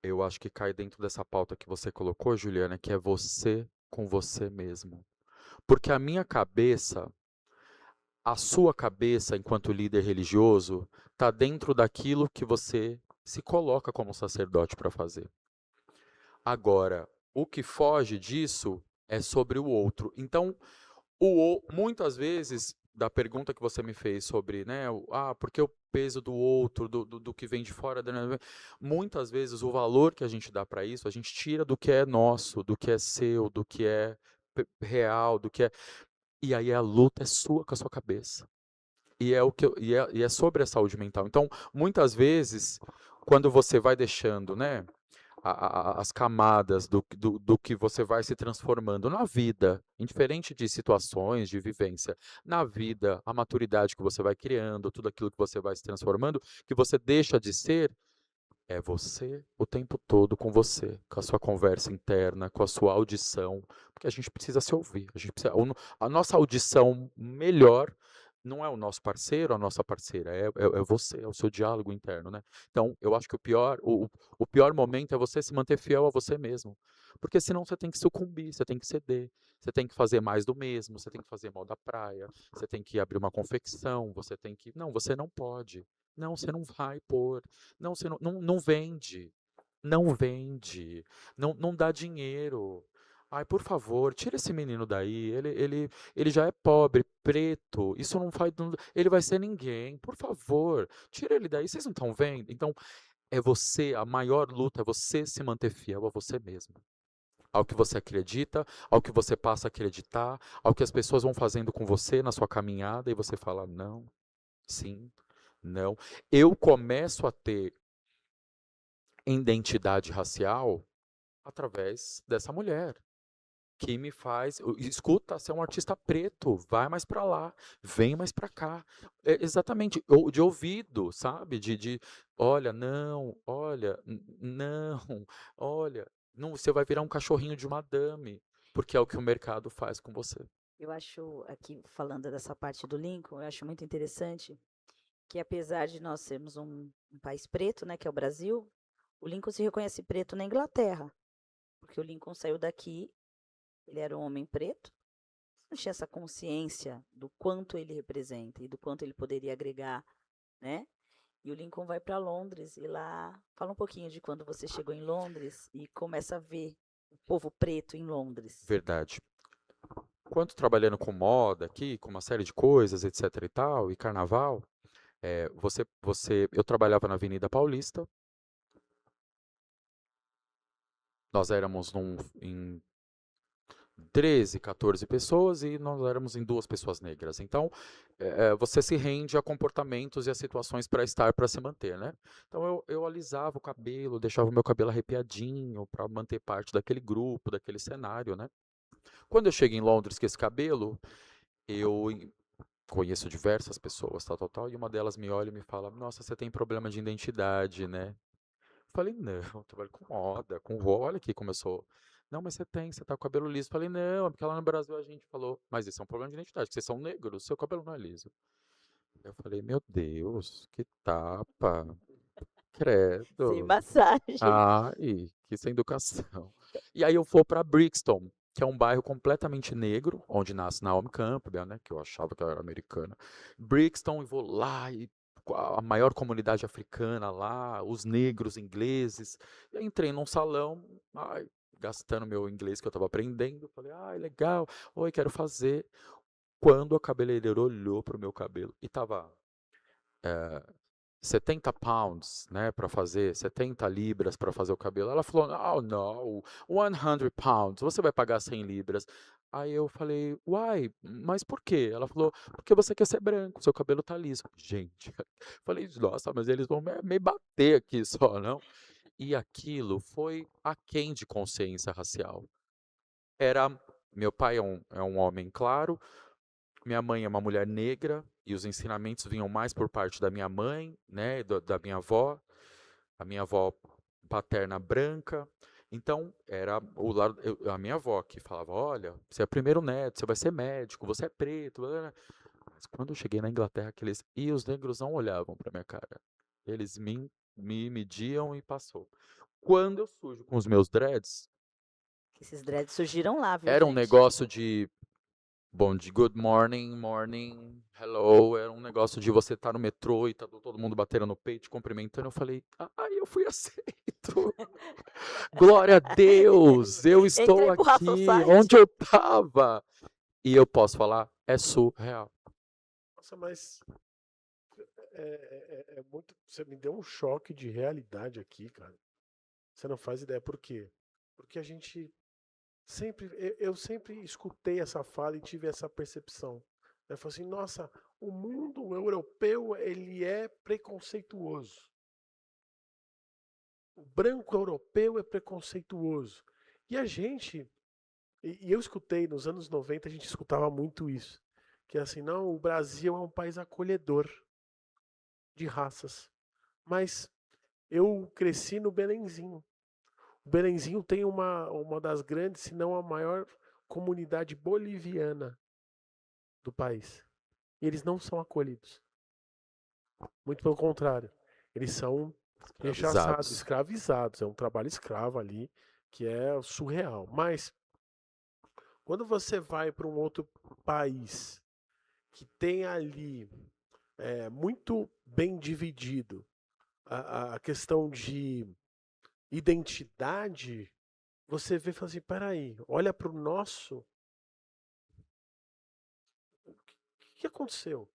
eu acho que cai dentro dessa pauta que você colocou, Juliana, que é você com você mesmo. Porque a sua cabeça, enquanto líder religioso, está dentro daquilo que você se coloca como sacerdote para fazer. Agora, o que foge disso é sobre o outro. Então, muitas vezes, da pergunta que você me fez sobre, né, por que o peso do outro, do que vem de fora, muitas vezes o valor que a gente dá para isso, a gente tira do que é nosso, do que é seu, do que é real, do que é. E aí a luta é sua com a sua cabeça. E é sobre a saúde mental. Então, muitas vezes, quando você vai deixando, né, as camadas do que você vai se transformando na vida, indiferente de situações, de vivência, na vida, a maturidade que você vai criando, tudo aquilo que você vai se transformando, que você deixa de ser, é você o tempo todo com você, com a sua conversa interna, com a sua audição, porque a gente precisa se ouvir. A nossa audição melhor não é o nosso parceiro, a nossa parceira, é você, é o seu diálogo interno, né? Então, eu acho que o pior momento é você se manter fiel a você mesmo, porque senão você tem que sucumbir, você tem que ceder, você tem que fazer mais do mesmo, você tem que fazer mal da praia, você tem que abrir uma confecção, você tem que. Não, você não pode. Não, você não vai pôr. Não, você não vende. Não vende. Não dá dinheiro. Ai, por favor, tira esse menino daí. Ele já é pobre, preto. Isso não faz. Ele vai ser ninguém. Por favor, tira ele daí. Vocês não estão vendo? Então, é você. A maior luta é você se manter fiel a você mesmo. Ao que você acredita, ao que você passa a acreditar, ao que as pessoas vão fazendo com você na sua caminhada, e você fala: não, sim, não. Eu começo a ter identidade racial através dessa mulher. que me faz, escuta, você é um artista preto, vai mais pra lá, vem mais pra cá. Exatamente, de ouvido, sabe? Olha, não, olha, não, olha, não, você vai virar um cachorrinho de madame, porque é o que o mercado faz com você. Eu acho, aqui falando dessa parte do Lincoln, eu acho muito interessante que apesar de nós sermos um país preto, né, que é o Brasil, o Lincoln se reconhece preto na Inglaterra, porque o Lincoln saiu daqui, ele era um homem preto, não tinha essa consciência do quanto ele representa e do quanto ele poderia agregar, né? E o Lincoln vai para Londres e lá fala um pouquinho de quando você chegou em Londres e começa a ver o povo preto em Londres. Verdade. Quanto trabalhando com moda aqui, com uma série de coisas, etc e tal, e carnaval, eu trabalhava na Avenida Paulista, nós éramos em 13, 14 pessoas e nós éramos em 2 pessoas negras. Então, você se rende a comportamentos e a situações para se manter, né? Então, eu alisava o cabelo, deixava o meu cabelo arrepiadinho para manter parte daquele grupo, daquele cenário, né? Quando eu chego em Londres com esse cabelo, eu conheço diversas pessoas, tal, e uma delas me olha e me fala: Nossa, você tem problema de identidade, né? Falei: Não, eu trabalho com moda, com roupa, olha aqui como eu sou. Não, mas você tá com o cabelo liso. Falei: Não, é porque lá no Brasil a gente falou, mas isso é um problema de identidade, que vocês são negros, seu cabelo não é liso. Eu falei: Meu Deus, que tapa, Sem credo. massagem. Ai, que sem educação. E aí eu vou para Brixton, que é um bairro completamente negro, onde nasce Naomi Campbell, né, que eu achava que ela era americana. Brixton, e vou lá, e a maior comunidade africana lá, os negros ingleses. Eu entrei num salão, ai, gastando meu inglês que eu estava aprendendo. Falei: Ai, legal, oi, quero fazer. Quando a cabeleireira olhou pro meu cabelo e tava 70 pounds, né, para fazer, 70 libras para fazer o cabelo. Ela falou: Oh, no, 100 pounds, você vai pagar 100 libras. Aí eu falei: Uai, mas por quê? Ela falou: Porque você quer ser branco, seu cabelo tá liso. Gente, falei: Nossa, mas eles vão me bater aqui só, não? E aquilo foi aquém de consciência racial. Era, meu pai é um homem claro, minha mãe é uma mulher negra e os ensinamentos vinham mais por parte da minha mãe, né, da minha avó, a minha avó paterna branca. Então, era a minha avó que falava: Olha, você é primeiro neto, você vai ser médico, você é preto. Blá, blá, blá." Mas quando eu cheguei na Inglaterra, e os negros não olhavam para minha cara. Eles me mediam e passou. Quando eu surjo com os meus dreads, Esses dreads surgiram lá, viu, era um gente? negócio de bom dia, good morning, morning, hello. Era um negócio de você estar no metrô e tá todo mundo batendo no peito, cumprimentando. Eu falei: Ai, eu fui aceito. Glória a Deus, eu Entra estou aí pro Rafa aqui Society. onde eu estava. E eu posso falar, é surreal. Nossa, mas é muito. Você me deu um choque de realidade aqui, cara. Você não faz ideia por quê? Porque a gente sempre. Eu sempre escutei essa fala e tive essa percepção. Eu falei assim: nossa, o mundo europeu ele é preconceituoso. O branco europeu é preconceituoso. E a gente. E eu escutei, nos anos 90 a gente escutava muito isso. Que é assim, não, o Brasil é um país acolhedor de raças. Mas eu cresci no Belenzinho. O Belenzinho tem uma das grandes, se não a maior comunidade boliviana do país. E eles não são acolhidos. Muito pelo contrário. Eles são rechaçados, Escravizados. escravizados. É um trabalho escravo ali que é surreal. Mas quando você vai para um outro país que tem ali muito bem dividido a questão de identidade, você vê e fala assim: peraí, olha para o nosso. O que aconteceu?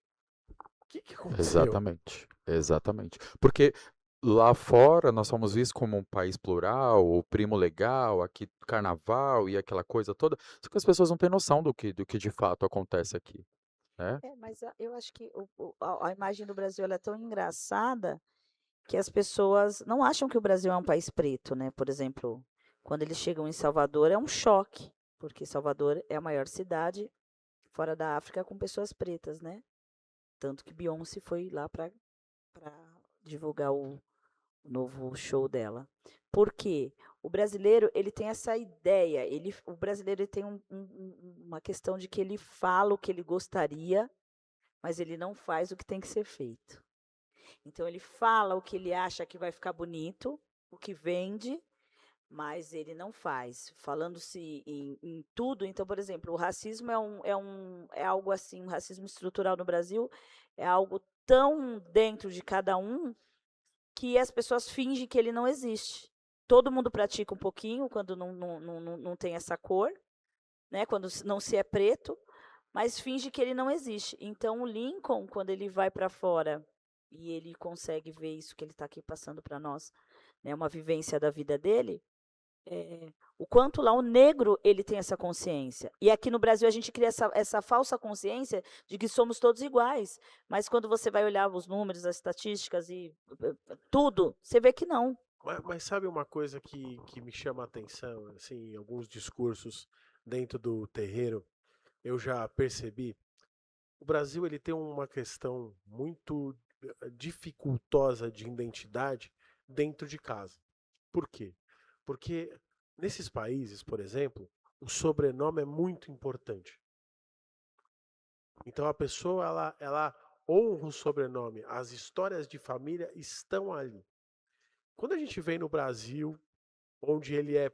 O que aconteceu? Exatamente, exatamente. Porque lá fora nós somos vistos como um país plural, o primo legal, aqui carnaval e aquela coisa toda, só que as pessoas não têm noção do que de fato acontece aqui, né? Mas eu acho que a imagem do Brasil ela é tão engraçada que as pessoas não acham que o Brasil é um país preto, né? Por exemplo, quando eles chegam em Salvador é um choque. porque Salvador é a maior cidade fora da África com pessoas pretas, né? Tanto que Beyoncé foi lá para divulgar o novo show dela. Por quê? O brasileiro, ele tem essa ideia, o brasileiro ele tem uma questão de que ele fala o que ele gostaria, mas ele não faz o que tem que ser feito. Então ele fala o que ele acha que vai ficar bonito, o que vende, mas ele não faz. Falando-se em tudo, então, por exemplo, o racismo é algo assim, o racismo estrutural no Brasil é algo tão dentro de cada um que as pessoas fingem que ele não existe. Todo mundo pratica um pouquinho quando não tem essa cor, né? Quando não se é preto, mas finge que ele não existe. Então, o Lincoln, quando ele vai para fora e ele consegue ver isso que ele está aqui passando para nós, né? Uma vivência da vida dele, o quanto lá o negro ele tem essa consciência. E aqui no Brasil a gente cria essa falsa consciência de que somos todos iguais. Mas quando você vai olhar os números, as estatísticas e tudo, você vê que não. Mas sabe uma coisa que me chama a atenção, assim, em alguns discursos dentro do terreiro, eu já percebi. O Brasil ele tem uma questão muito dificultosa de identidade dentro de casa. Por quê? Porque nesses países, por exemplo, o sobrenome é muito importante. Então a pessoa ela honra o sobrenome, as histórias de família estão ali. Quando a gente vem no Brasil, onde ele é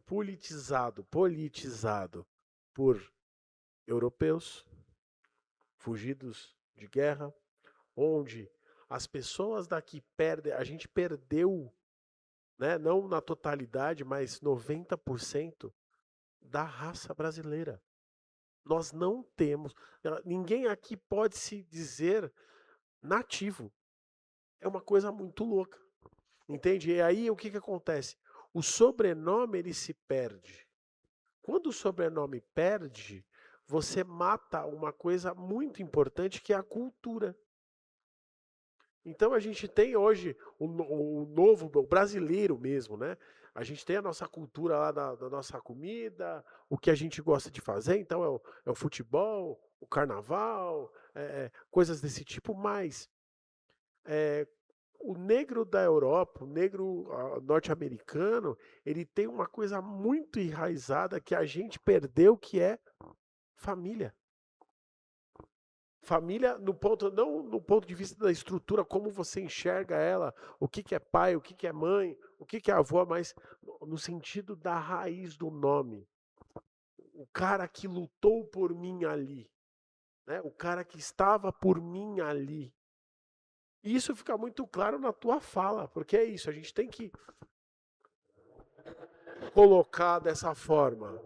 politizado por europeus, fugidos de guerra, onde as pessoas daqui perdem, a gente perdeu, né, não na totalidade, mas 90% da raça brasileira. Nós não temos, ninguém aqui pode se dizer nativo. É uma coisa muito louca. Entende? E aí o que acontece? O sobrenome ele se perde. Quando o sobrenome perde, você mata uma coisa muito importante que é a cultura. Então a gente tem hoje o novo, o brasileiro mesmo, né? A gente tem a nossa cultura lá da nossa comida, o que a gente gosta de fazer, então é o futebol, o carnaval, coisas desse tipo, mas o negro da Europa, o negro norte-americano, ele tem uma coisa muito enraizada que a gente perdeu, que é família. Família no ponto, não no ponto de vista da estrutura, como você enxerga ela, o que é pai, o que é mãe, o que é avó, mas no sentido da raiz do nome. O cara que lutou por mim ali, né? O cara que estava por mim ali. E isso fica muito claro na tua fala, porque é isso, a gente tem que colocar dessa forma.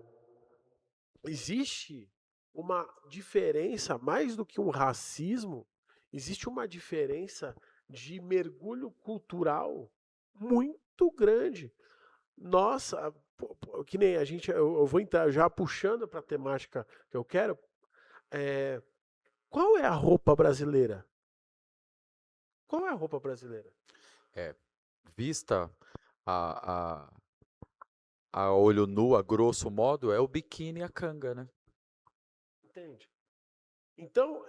Existe uma diferença, mais do que um racismo, existe uma diferença de mergulho cultural muito grande. Nossa, que nem a gente, eu vou entrar já puxando para a temática que eu quero. Qual é a roupa brasileira? Qual é a roupa brasileira? É, vista a, a olho nu, a grosso modo, é o biquíni e a canga, né? Entende? Então,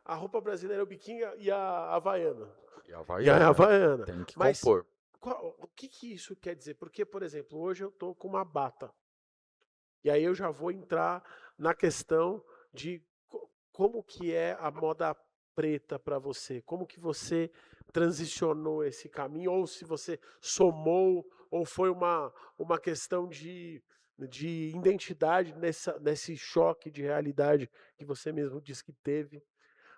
a roupa brasileira é o biquíni e a havaiana. E a E a Havaiana, havaiana. tem que Mas compor. o que isso quer dizer? Porque, por exemplo, hoje eu estou com uma bata. E aí eu já vou entrar na questão de como que é a moda preta para você, como que você transicionou esse caminho, ou se você somou, ou foi uma questão de identidade nesse choque de realidade que você mesmo disse que teve.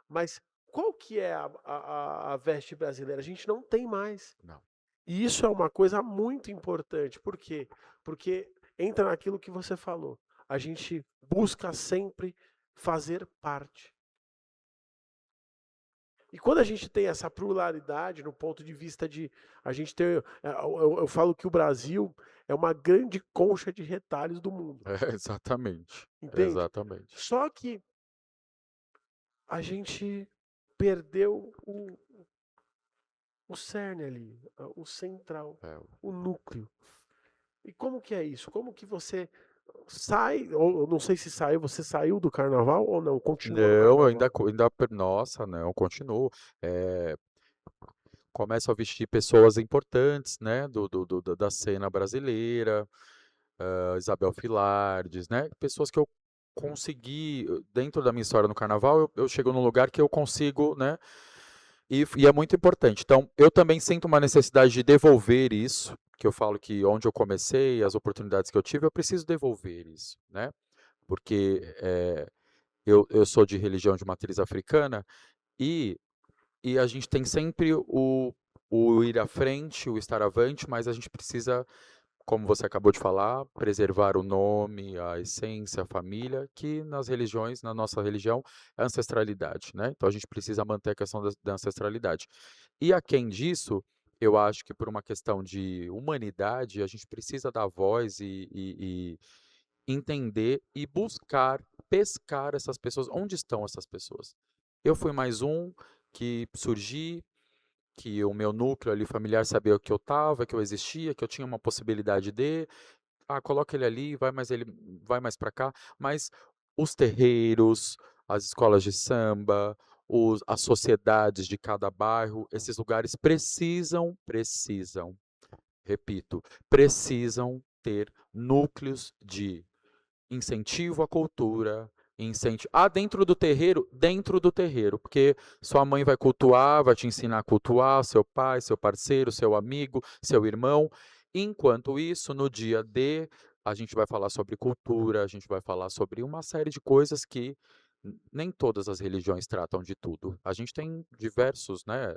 Mas qual que é a veste brasileira? A gente não tem mais. Não. E isso é uma coisa muito importante. Por quê? Porque entra naquilo que você falou. A gente busca sempre fazer parte. E quando a gente tem essa pluralidade no ponto de vista de a gente ter, eu falo que o Brasil é uma grande concha de retalhos do mundo, É, exatamente. entende? Exatamente. Só que a gente perdeu o cerne ali, o central, É, o núcleo. E como que é isso? Como que você sai, ou eu não sei se saiu, você saiu do carnaval ou não? Continua no Não, eu carnaval? ainda, nossa, não, continuo. Eh, Começo a vestir pessoas importantes, né, da cena brasileira, Isabel Filardes, né, pessoas que eu consegui, dentro da minha história no carnaval, eu chego num lugar que eu consigo, né, e é muito importante. Então, eu também sinto uma necessidade de devolver isso, que eu falo que onde eu comecei, as oportunidades que eu tive, eu preciso devolver isso, né, porque eu sou de religião de matriz africana e a gente tem sempre o ir à frente, o estar avante, mas a gente precisa, como você acabou de falar, preservar o nome, a essência, a família, que nas religiões, na nossa religião, é ancestralidade, né? Então a gente precisa manter a questão da ancestralidade. E aquém disso, eu acho que por uma questão de humanidade, a gente precisa dar voz e entender e buscar, pescar essas pessoas. Onde estão essas pessoas? Eu fui mais um que surgi, que o meu núcleo ali familiar sabia que eu estava, que eu existia, que eu tinha uma possibilidade de, coloca ele vai mais para cá, mas os terreiros, as escolas de samba, as sociedades de cada bairro, esses lugares precisam, repito, precisam ter núcleos de incentivo à cultura, dentro do terreiro, porque sua mãe vai cultuar, vai te ensinar a cultuar, seu pai, seu parceiro, seu amigo, seu irmão. Enquanto isso, no dia D, a gente vai falar sobre cultura, a gente vai falar sobre uma série de coisas que nem todas as religiões tratam de tudo. A gente tem diversos, né?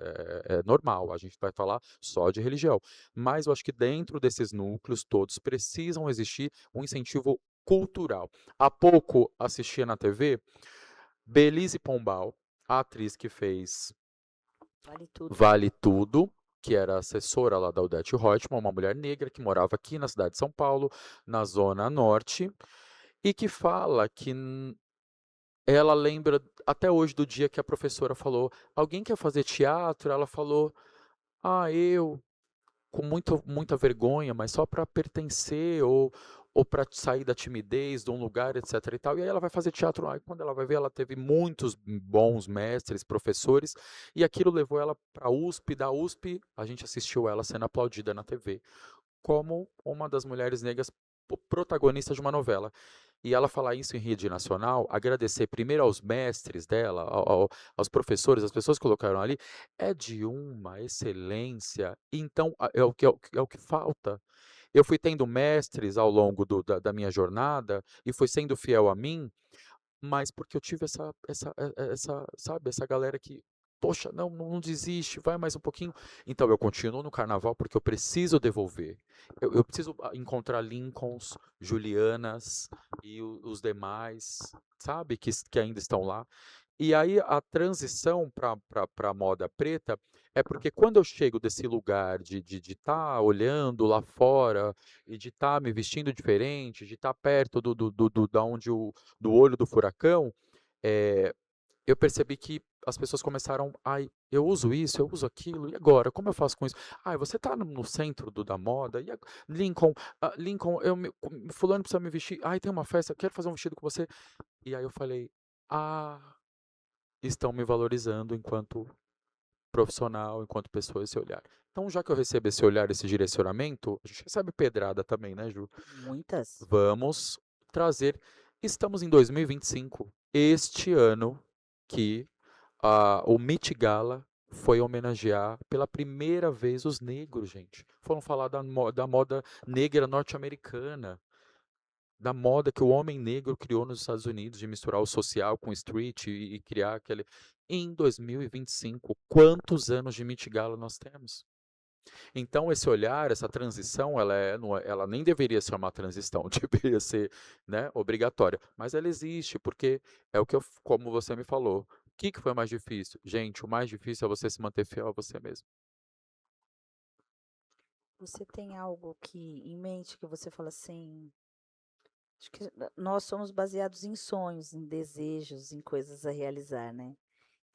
É normal, a gente vai falar só de religião. Mas eu acho que dentro desses núcleos todos precisam existir um incentivo cultural. Há pouco assistia na TV Belise Pombal, a atriz que fez Vale tudo. Vale Tudo, que era assessora lá da Odete Roitman, uma mulher negra que morava aqui na cidade de São Paulo, na Zona Norte, e que fala que ela lembra até hoje do dia que a professora falou: alguém quer fazer teatro? Ela falou: eu, com muita vergonha, mas só para pertencer ou para sair da timidez de um lugar, etc e tal. E aí ela vai fazer teatro lá, e quando ela vai ver, ela teve muitos bons mestres, professores, e aquilo levou ela para a USP, da USP a gente assistiu ela sendo aplaudida na TV, como uma das mulheres negras protagonistas de uma novela. E ela falar isso em rede nacional, agradecer primeiro aos mestres dela, aos professores, as pessoas que colocaram ali, é de uma excelência. Então, é o que falta. Eu fui tendo mestres ao longo da minha jornada e fui sendo fiel a mim, mas porque eu tive sabe, essa galera que, poxa, não desiste, vai mais um pouquinho. Então eu continuo no carnaval porque eu preciso devolver. Eu preciso encontrar Lincolns, Julianas e os demais, sabe, que ainda estão lá. E aí a transição para a moda preta é porque quando eu chego desse lugar de estar olhando lá fora e de estar me vestindo diferente, de estar perto da onde do olho do furacão, eh, eu percebi que as pessoas começaram, ai, eu uso isso, eu uso aquilo, e agora? Como eu faço com isso? Ai, você está no centro da moda, Lincoln, Lincoln, fulano precisa me vestir, ai, tem uma festa, eu quero fazer um vestido com você. E aí eu falei, estão me valorizando enquanto profissional, enquanto pessoa, esse olhar. Então, já que eu recebo esse olhar, esse direcionamento, a gente recebe pedrada também, né, Ju? Muitas. Vamos trazer. Estamos em 2025, este ano que o Met Gala foi homenagear pela primeira vez os negros, gente. Foram falar da moda negra norte-americana, da moda que o homem negro criou nos Estados Unidos, de misturar o social com o street e criar aquele. Em 2025, quantos anos de Met Gala nós temos? Então, esse olhar, essa transição, ela nem deveria ser uma transição, deveria ser, né, obrigatória. Mas ela existe, porque é o que como você me falou. O que foi mais difícil? Gente, o mais difícil é você se manter fiel a você mesmo. Você tem algo que em mente que você fala assim, acho que nós somos baseados em sonhos, em desejos, em coisas a realizar, né?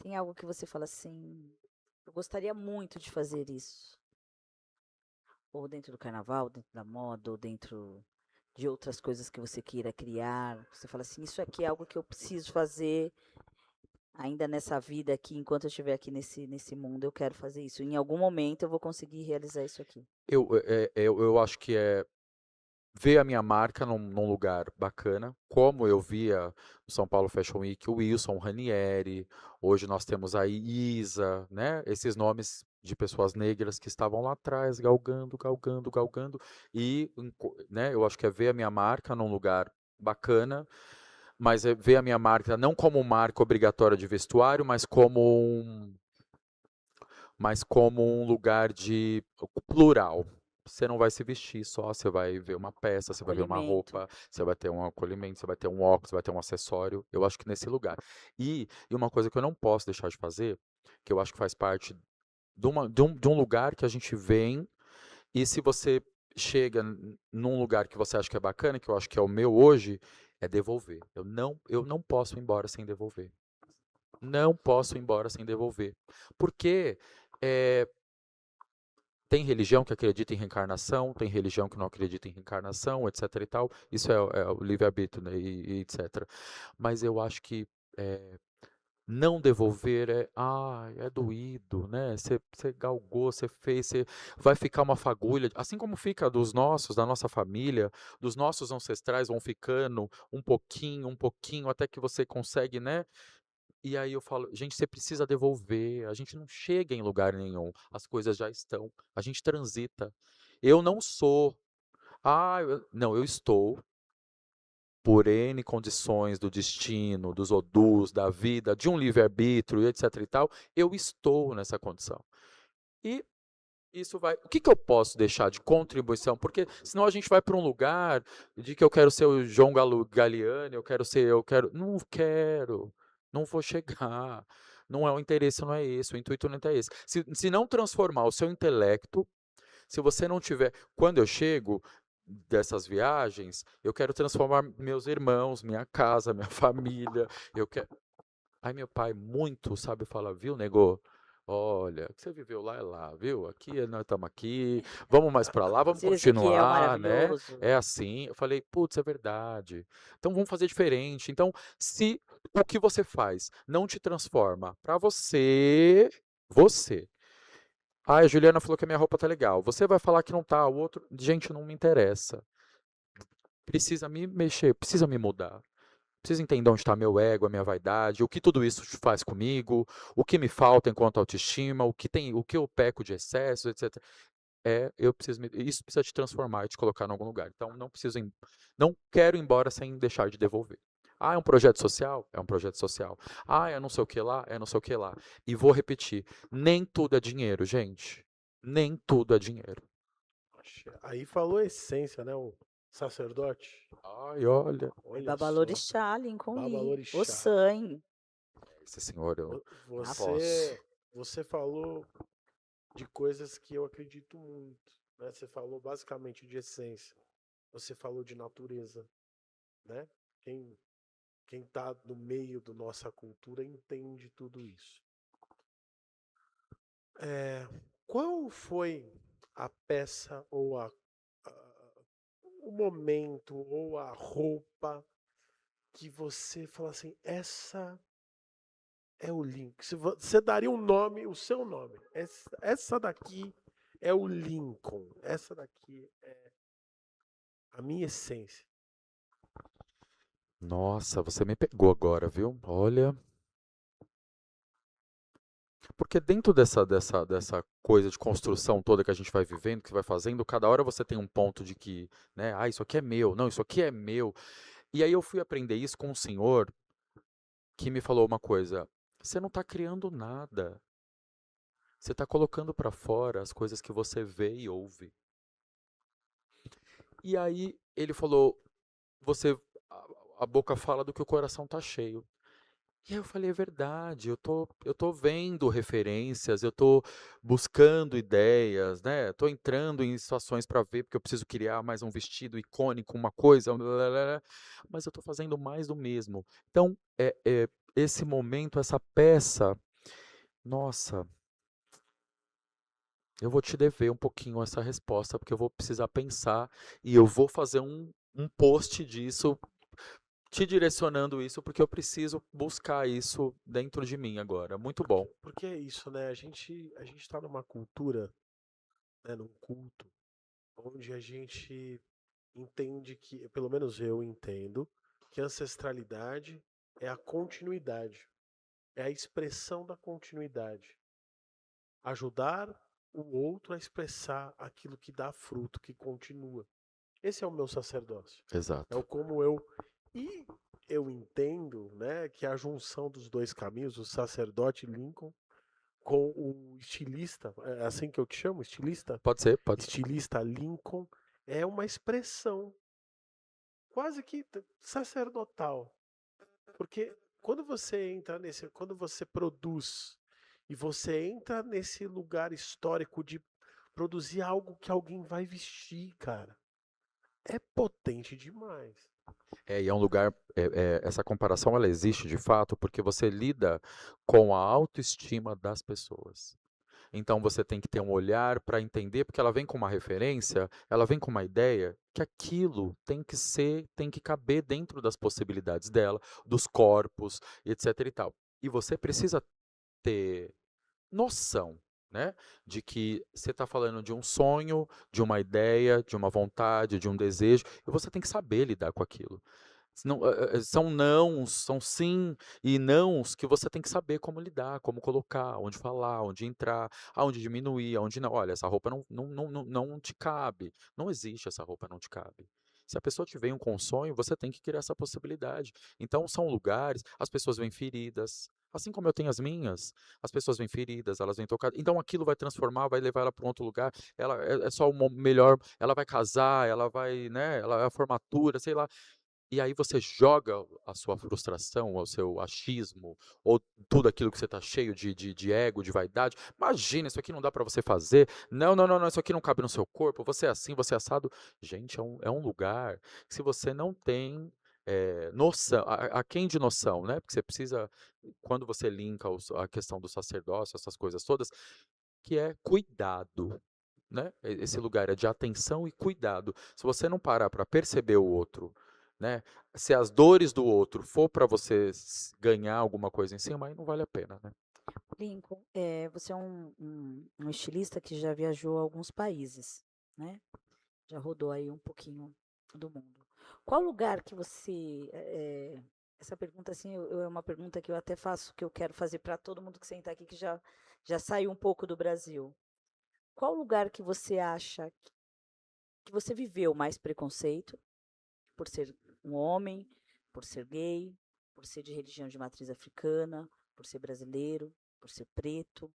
Tem algo que você fala assim, eu gostaria muito de fazer isso. Ou dentro do carnaval, dentro da moda, ou dentro de outras coisas que você queira criar? Você fala assim, isso aqui é algo que eu preciso fazer ainda nessa vida aqui, enquanto eu estiver aqui nesse mundo, eu quero fazer isso. Em algum momento eu vou conseguir realizar isso aqui. Eu acho que é ver a minha marca num lugar bacana, como eu via no São Paulo Fashion Week o Wilson, o Ranieri, hoje nós temos a Isa, né? Esses nomes de pessoas negras que estavam lá atrás, galgando, galgando, galgando, e né, eu acho que é ver a minha marca num lugar bacana, mas é ver a minha marca não como marca obrigatória de vestuário, mas como um lugar de plural. Você não vai se vestir só, você vai ver uma peça, você vai ver uma Acolhimento. roupa, você vai ter um acolhimento, você vai ter um óculos, você vai ter um acessório. Eu acho que nesse lugar. E uma coisa que eu não posso deixar de fazer, que eu acho que faz parte de um lugar que a gente vem, e se você chega num lugar que você acha que é bacana, que eu acho que é o meu hoje, é devolver. Eu não posso ir embora sem devolver. Não posso ir embora sem devolver. Porque eh, tem religião que acredita em reencarnação, tem religião que não acredita em reencarnação, etc e tal. Isso é o livre-arbítrio, né, e etc. Mas eu acho que não devolver é doído, né? Você galgou, você fez, vai ficar uma fagulha, assim como fica dos nossos, da nossa família, dos nossos ancestrais vão ficando um pouquinho, até que você consegue, né? E aí eu falo, gente, você precisa devolver, a gente não chega em lugar nenhum, as coisas já estão, a gente transita. Eu não sou, não, eu estou, por N condições do destino, dos odus, da vida, de um livre-arbítrio, etc e tal, eu estou nessa condição. E isso vai. O que eu posso deixar de contribuição? Porque senão a gente vai para um lugar de que eu quero ser o João Galliani, eu quero. Não quero. Não vou chegar. Não é o interesse, não é esse. O intuito não é esse. Se não transformar o seu intelecto, se você não tiver. Quando eu chego dessas viagens, eu quero transformar meus irmãos, minha casa, minha família. Eu quero. Aí meu pai muito sabe falar, viu, nego? Olha, o que você viveu lá é lá, viu? Aqui nós estamos aqui, vamos mais para lá, vamos Seu Ezequiel continuar, né? maravilhoso. É assim. Eu falei, putz, é verdade. Então vamos fazer diferente. Então, se o que você faz não te transforma para você. Ah, a Juliana falou que a minha roupa tá legal. Você vai falar que não tá, o outro, gente, não me interessa. Precisa me mexer, precisa me mudar. Preciso entender onde está meu ego, a minha vaidade, o que tudo isso faz comigo, o que me falta enquanto autoestima, o que eu peco de excesso, etc. Isso precisa te transformar e te colocar em algum lugar. Então não quero ir embora sem deixar de devolver. Ah, é um projeto social? É um projeto social. Ah, é não sei o que lá? É não sei o que lá. E vou repetir, nem tudo é dinheiro, gente. Nem tudo é dinheiro. Aí falou a essência, né? O sacerdote. Ai, olha, É Olha só. Babalorixá, Lincoln Lee. O Babalorixá. Sangue. esse senhor eu não posso. Você falou de coisas que eu acredito muito, né? Você falou basicamente de essência. Você falou de natureza, né? Quem tá no meio da nossa cultura entende tudo isso. Qual foi a peça ou o momento ou a roupa que você fala assim, essa é o link. Você daria um nome, o seu nome. Essa daqui é o Lincoln. Essa daqui é a minha essência. Nossa, você me pegou agora, viu? Olha. Porque dentro dessa coisa de construção toda que a gente vai vivendo, que vai fazendo, cada hora você tem um ponto de que, né, isso aqui é meu, não, isso aqui é meu. E aí eu fui aprender isso com um senhor que me falou uma coisa: você não está criando nada. Você está colocando para fora as coisas que você vê e ouve. E aí ele falou: você, a boca fala do que o coração está cheio. E aí eu falei, é verdade, eu tô vendo referências, eu tô buscando ideias, né? Tô entrando em situações para ver, porque eu preciso criar mais um vestido icônico, uma coisa, mas eu tô fazendo mais do mesmo. Então, esse momento, essa peça, nossa, eu vou te dever um pouquinho essa resposta, porque eu vou precisar pensar e eu vou fazer um post disso, te direcionando isso, porque eu preciso buscar isso dentro de mim agora. Muito bom. Porque é isso, né? A gente tá numa cultura, né, num culto, onde a gente entende que, pelo menos eu entendo, que a ancestralidade é a continuidade, é a expressão da continuidade. Ajudar o outro a expressar aquilo que dá fruto, que continua. Esse é o meu sacerdócio. É o Exato. como eu. E eu entendo, né, que a junção dos dois caminhos, o sacerdote Lincoln com o estilista, é assim que eu te chamo, estilista? Pode ser, pode ser. Estilista Lincoln, é uma expressão quase que sacerdotal. Porque quando você produz e você entra nesse lugar histórico de produzir algo que alguém vai vestir, cara, é potente demais. E é um lugar, essa comparação ela existe de fato porque você lida com a autoestima das pessoas. Então você tem que ter um olhar para entender, porque ela vem com uma referência, ela vem com uma ideia que aquilo tem que caber dentro das possibilidades dela, dos corpos, etc e tal. E você precisa ter noção, né, de que você está falando de um sonho, de uma ideia, de uma vontade, de um desejo, e você tem que saber lidar com aquilo. São nãos, são sim e nãos que você tem que saber como lidar, como colocar, onde falar, onde entrar, aonde diminuir, aonde não. Olha, essa roupa não te cabe. Não existe essa roupa não te cabe. Se a pessoa te vem com um sonho, você tem que criar essa possibilidade. Então, são lugares, as pessoas vêm feridas, assim como eu tenho as minhas, as pessoas vêm feridas, elas vêm tocadas. Então, aquilo vai transformar, vai levar ela para um outro lugar. Ela é só o melhor, ela vai casar, ela vai, né, ela é a formatura, sei lá. E aí você joga a sua frustração, o seu achismo, ou tudo aquilo que você está cheio de ego, de vaidade. Imagina, isso aqui não dá para você fazer. Não, não, não, não, isso aqui não cabe no seu corpo. Você é assim, você é assado. Gente, é um lugar que se você não tem noção, aquém de noção, né? Porque você precisa, quando você linka a questão do sacerdócio, essas coisas todas, que é cuidado. Né? Esse lugar é de atenção e cuidado. Se você não parar para perceber o outro, né? Se as dores do outro for para você ganhar alguma coisa em cima, aí não vale a pena, né? Lincoln, você é um estilista que já viajou a alguns países, né? Já rodou aí um pouquinho do mundo. Qual lugar que você. Essa pergunta, assim, é uma pergunta que eu até faço, que eu quero fazer para todo mundo que senta aqui, que já saiu um pouco do Brasil. Qual lugar que você acha que você viveu mais preconceito por ser um homem, por ser gay, por ser de religião de matriz africana, por ser brasileiro, por ser preto?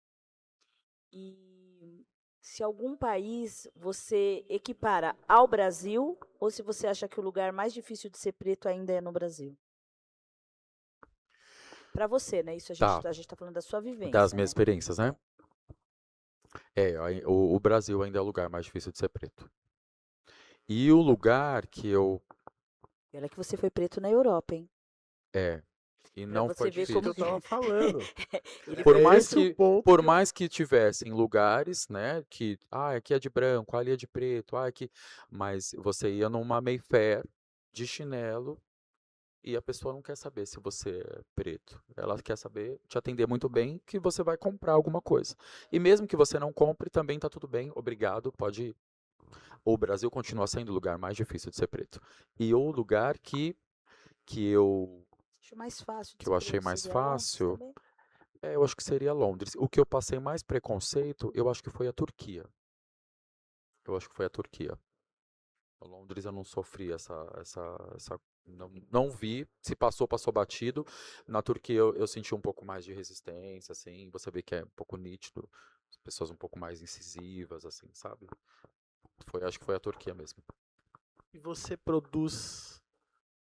E se algum país você equipara ao Brasil ou se você acha que o lugar mais difícil de ser preto ainda é no Brasil? Para você, né? Isso Tá, a gente tá falando da sua das vivência, minhas né? experiências, né? O Brasil ainda é o lugar mais difícil de ser preto. E o lugar que eu. E olha que você foi preto na Europa, hein? É, e Para não você foi ver Isso que como eu difícil. que tava falando. ele Por foi mais Esse é o que, ponto por que eu. mais que tivessem lugares, né, que, aqui é de branco, ali é de preto, aqui, mas você ia numa Mayfair de chinelo e a pessoa não quer saber se você é preto. Ela quer saber, te atender muito bem, que você vai comprar alguma coisa. E mesmo que você não compre, também tá tudo bem, obrigado, pode ir. O Brasil continua sendo o lugar mais difícil de ser preto. E o lugar que eu, acho mais fácil de que ser eu achei preto. mais Seria Londres fácil, também? eu acho que seria Londres. O que eu passei mais preconceito, eu acho que foi a Turquia. Eu acho que foi a Turquia. Londres eu não sofri não vi. Se passou, passou batido. Na Turquia eu senti um pouco mais de resistência, assim. Você vê que é um pouco nítido. As pessoas um pouco mais incisivas, assim, sabe? Acho que foi a Turquia mesmo. E você produz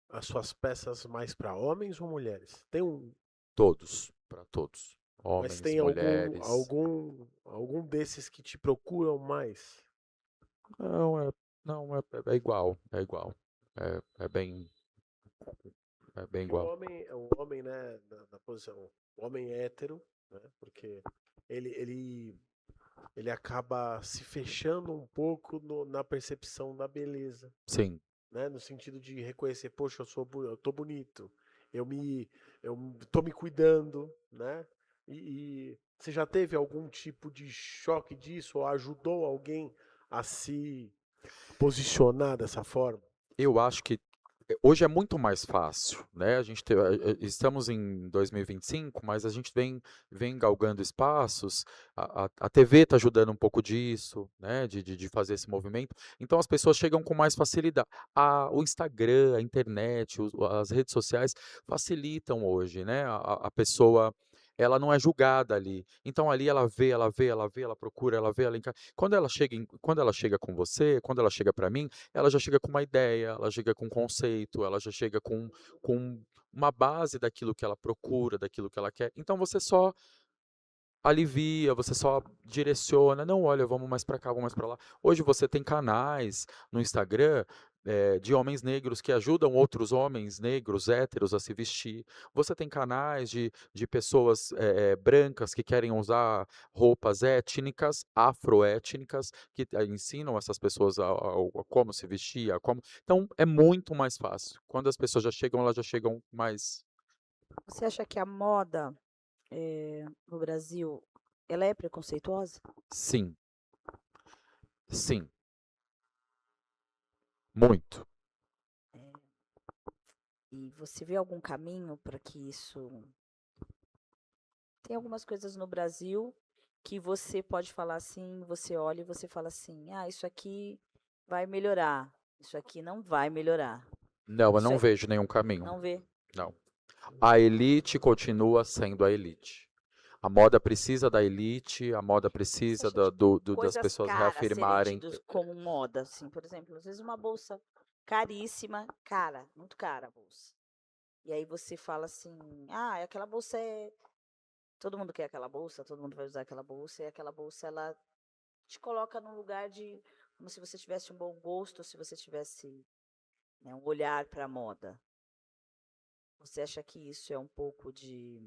as suas peças mais para homens ou mulheres? Todos, para todos. Mas Homens, tem algum mulheres. algum algum desses que te procuram mais? Não, é igual, é igual. É bem, é bem Que igual. o homem, né, na posição, o homem hétero, né? Porque ele, ele, ele acaba se fechando um pouco na percepção da beleza, Sim, né? No sentido de reconhecer, poxa, eu tô bonito, eu me, eu tô me cuidando, né? E você já teve algum tipo de choque disso ou ajudou alguém a se posicionar dessa forma? Eu acho que hoje é muito mais fácil, né? Estamos em 2025, mas a gente vem galgando espaços. A TV está ajudando um pouco disso, né? De fazer esse movimento. Então as pessoas chegam com mais facilidade. O Instagram, a internet, as redes sociais facilitam hoje, né? A pessoa ela não é julgada ali. Então ali ela procura, ela vê, ela encara. Quando ela chega com você, quando ela chega para mim, ela já chega com uma ideia, ela chega com um conceito, ela já chega com uma base daquilo que ela procura, daquilo que ela quer. Então você só alivia, você só direciona, não, olha, vamos mais para cá, vamos mais para lá. Hoje você tem canais no Instagram de homens negros que ajudam outros homens negros, héteros, a se vestir. Você tem canais de pessoas brancas que querem usar roupas étnicas, afroétnicas, que ensinam essas pessoas a como se vestir, a como. Então é muito mais fácil. Quando as pessoas já chegam, elas já chegam mais. Você acha que a moda, no Brasil, ela é preconceituosa? Sim, sim, muito. Eh, e você vê algum caminho para que isso tem algumas coisas no Brasil que você pode falar assim, você olha e você fala assim: "Ah, isso aqui vai melhorar, isso aqui não vai melhorar". Não, eu Isso não é vejo nenhum caminho. não vê? Não. A elite continua sendo a elite. A moda precisa da elite, a moda O que você precisa acha de das coisas pessoas caras serem reafirmarem. tidos como moda, assim, por exemplo, às vezes uma bolsa caríssima, cara, muito cara a bolsa. E aí você fala assim: "Ah, aquela bolsa é todo mundo quer aquela bolsa, todo mundo vai usar aquela bolsa", e aquela bolsa ela te coloca num lugar de como se você tivesse um bom gosto, se você tivesse, né, um olhar para a moda. Você acha que isso é um pouco de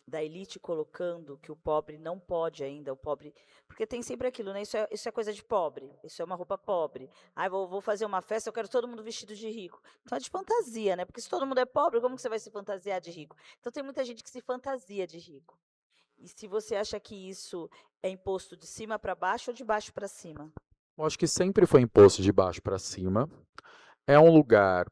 da elite colocando que o pobre não pode ainda, o pobre porque tem sempre aquilo, né, isso é coisa de pobre, isso é uma roupa pobre. "Ai, vou fazer uma festa, eu quero todo mundo vestido de rico". Então é de fantasia, né, porque se todo mundo é pobre, como que você vai se fantasiar de rico? Então tem muita gente que se fantasia de rico. E se você acha que isso é imposto de cima para baixo ou de baixo para cima? Eu acho que sempre foi imposto de baixo para cima. É um lugar